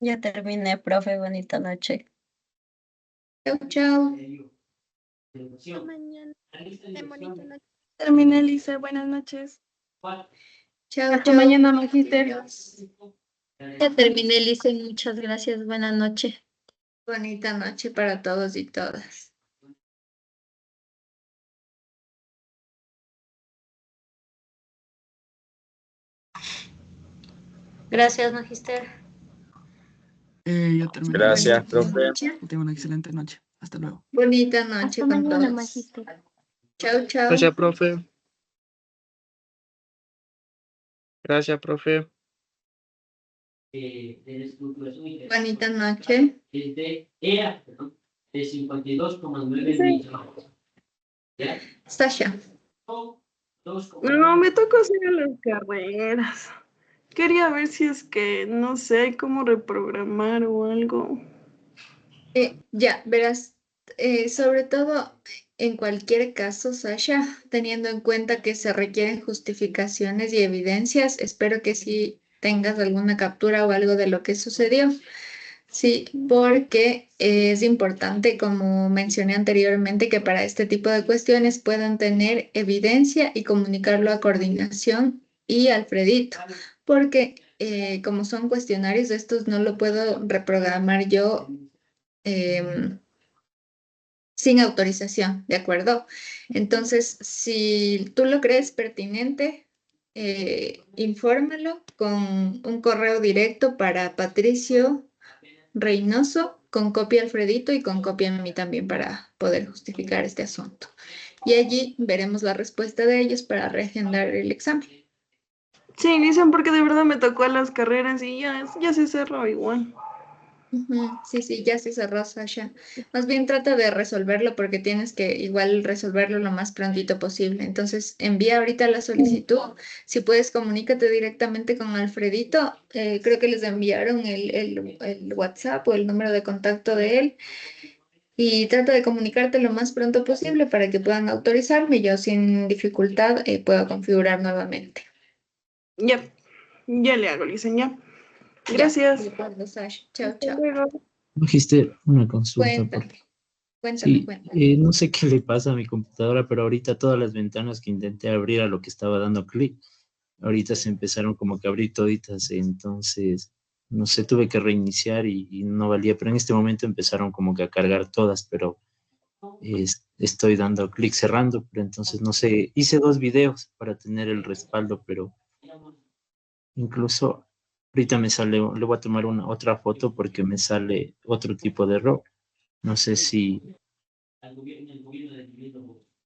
Ya terminé, profe, bonita noche. Chao, chao. Mañana. Bonita noche. Terminé, Lisa. Buenas noches. Chao, Hasta chao. mañana, Magister. Ya terminé, Lisen. Muchas gracias. Buenas noches. Bonita noche para todos y todas. Gracias, Magister. Ya terminé. Gracias, Bonita profe. noche. Que tenga una excelente noche. Hasta luego. Bonita noche Hasta con mañana, todos. Magister. Chao, chao. Gracias, profe. Gracias, profe. Bonita noche. Es de EA, perdón, de 52,9 millones. ¿Ya? Sasha. No, me tocó hacer las carreras. Quería ver si es que, no sé, hay cómo reprogramar o algo. Ya, verás, sobre todo en cualquier caso, Sasha, teniendo en cuenta que se requieren justificaciones y evidencias, espero que sí tengas alguna captura o algo de lo que sucedió. Sí, porque es importante, como mencioné anteriormente, que para este tipo de cuestiones puedan tener evidencia y comunicarlo a coordinación y Alfredito, porque como son cuestionarios, estos no lo puedo reprogramar yo sin autorización, ¿de acuerdo? Entonces, si tú lo crees pertinente, infórmalo con un correo directo para Patricio Reynoso, con copia Alfredito y con copia a mí también para poder justificar este asunto. Y allí veremos la respuesta de ellos para reagendar el examen. Sí, dicen porque de verdad me tocó a las carreras y ya se cerró igual. Sí, sí, ya se cerró, Sasha. Más bien trata de resolverlo porque tienes que igual resolverlo lo más prontito posible. Entonces, envía ahorita la solicitud. Si puedes, comunícate directamente con Alfredito. Creo que les enviaron el WhatsApp o el número de contacto de él. Y trata de comunicarte lo más pronto posible para que puedan autorizarme. Yo sin dificultad puedo configurar nuevamente. Ya le hago, Lisen, ya. Ya, Gracias. de acuerdo, Sasha. Chao, Hasta chao. luego. Magister, una consulta. Cuéntame, cuéntame, Sí, cuéntame. no sé qué le pasa a mi computadora, pero ahorita todas las ventanas que intenté abrir a lo que estaba dando clic, ahorita se empezaron como que a abrir toditas, entonces, no sé, tuve que reiniciar y no valía, pero en este momento empezaron como que a cargar todas, pero estoy dando clic cerrando, pero entonces, no sé, hice 2 videos para tener el respaldo, pero incluso ahorita me sale, le voy a tomar otra foto porque me sale otro tipo de error. No sé si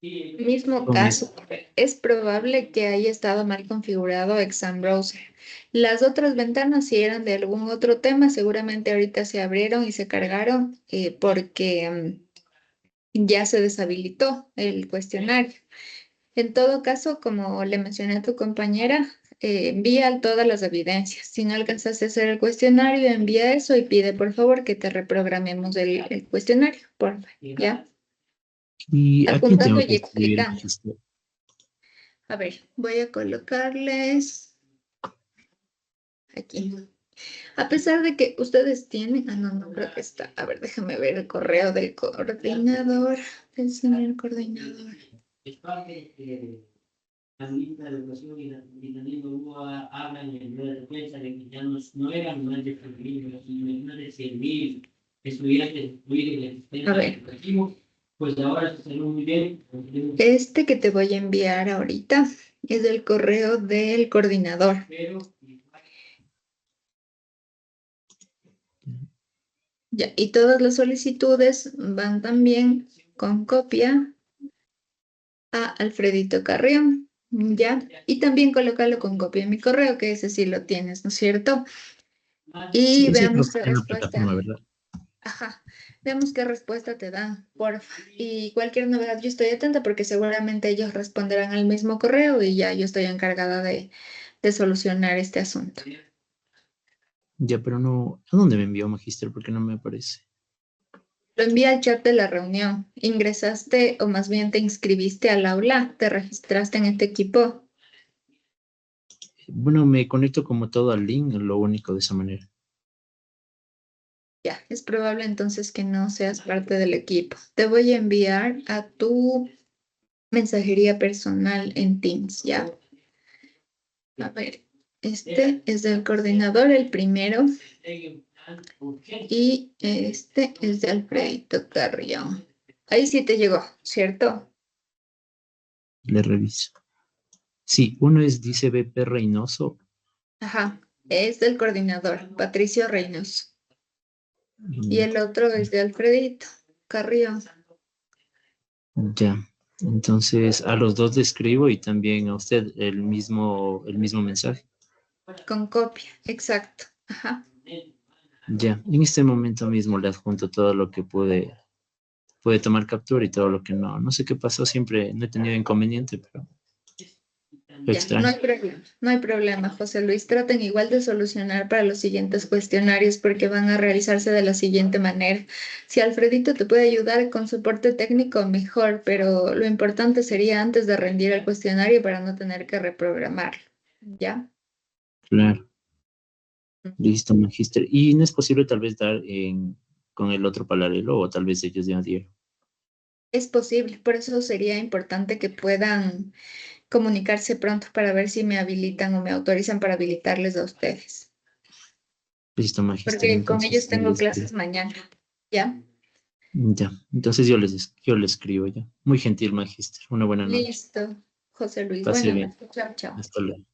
Mismo con caso, es probable que haya estado mal configurado Exam Browser. Las otras ventanas, si eran de algún otro tema, seguramente ahorita se abrieron y se cargaron porque ya se deshabilitó el cuestionario. En todo caso, como le mencioné a tu compañera, envía todas las evidencias. Si no alcanzaste a hacer el cuestionario, envía eso y pide por favor que te reprogramemos el cuestionario, por favor, ¿ya? ¿Y a quién Apuntando tengo y que escribir, explicando. Magister? A ver, voy a colocarles aquí. A pesar de que ustedes tienen, no creo que está. A ver, déjame ver el correo del coordinador, del señor coordinador. Es parte la ministra de Educación y también hubo habla en el rueda de prensa de que ya no eran más de 100.000, sino más de 100.000 estudiantes incluidos en el sistema educativo, pues ahora se salió muy bien. Este que te voy a enviar ahorita es del correo del coordinador. Ya, y todas las solicitudes van también con copia a Alfredito Carrión, ¿ya? Y también colócalo con copia en mi correo, que ese sí lo tienes, ¿no es cierto? Y Sí, veamos qué en la respuesta. plataforma, ¿verdad? Ajá, veamos qué respuesta te dan, porfa. Y cualquier novedad, yo estoy atenta porque seguramente ellos responderán al mismo correo y ya yo estoy encargada de solucionar este asunto. Ya, pero no. ¿A dónde me envió, Magister? Porque no me aparece. Lo envía al chat de la reunión. ¿Ingresaste o más bien te inscribiste al aula? ¿Te registraste en este equipo? Bueno, me conecto como todo al link, lo único de esa manera. Ya, es probable entonces que no seas parte del equipo. Te voy a enviar a tu mensajería personal en Teams, ¿ya? A ver, este es del coordinador, el primero. Y este es de Alfredito Carrión. Ahí sí te llegó, ¿cierto? Le reviso. Sí, uno dice BP Reynoso. Ajá, es del coordinador, Patricio Reynoso. Y el otro es de Alfredito Carrión. Ya. Entonces, a los dos le escribo y también a usted el mismo mensaje. Con copia, exacto. Ajá. Ya. En este momento mismo le adjunto todo lo que pude tomar captura y todo lo que no. No sé qué pasó, siempre no he tenido inconveniente, pero fue Ya, extraño. no hay problema, José Luis. Traten igual de solucionar para los siguientes cuestionarios porque van a realizarse de la siguiente manera. Si Alfredito te puede ayudar con soporte técnico, mejor, pero lo importante sería antes de rendir el cuestionario para no tener que reprogramarlo. ¿Ya? Claro. Listo, Magister. ¿Y no es posible tal vez dar con el otro paralelo o tal vez ellos ya dieron? Es posible, por eso sería importante que puedan comunicarse pronto para ver si me habilitan o me autorizan para habilitarles a ustedes. Listo, Magister. Porque con ellos Entonces, tengo clases mañana. ¿Ya? ya. Entonces yo les escribo ya. Muy gentil, Magister. Una buena noche. Listo, José Luis. Pase Buenas bien. noches. Chao, chao. Hasta luego.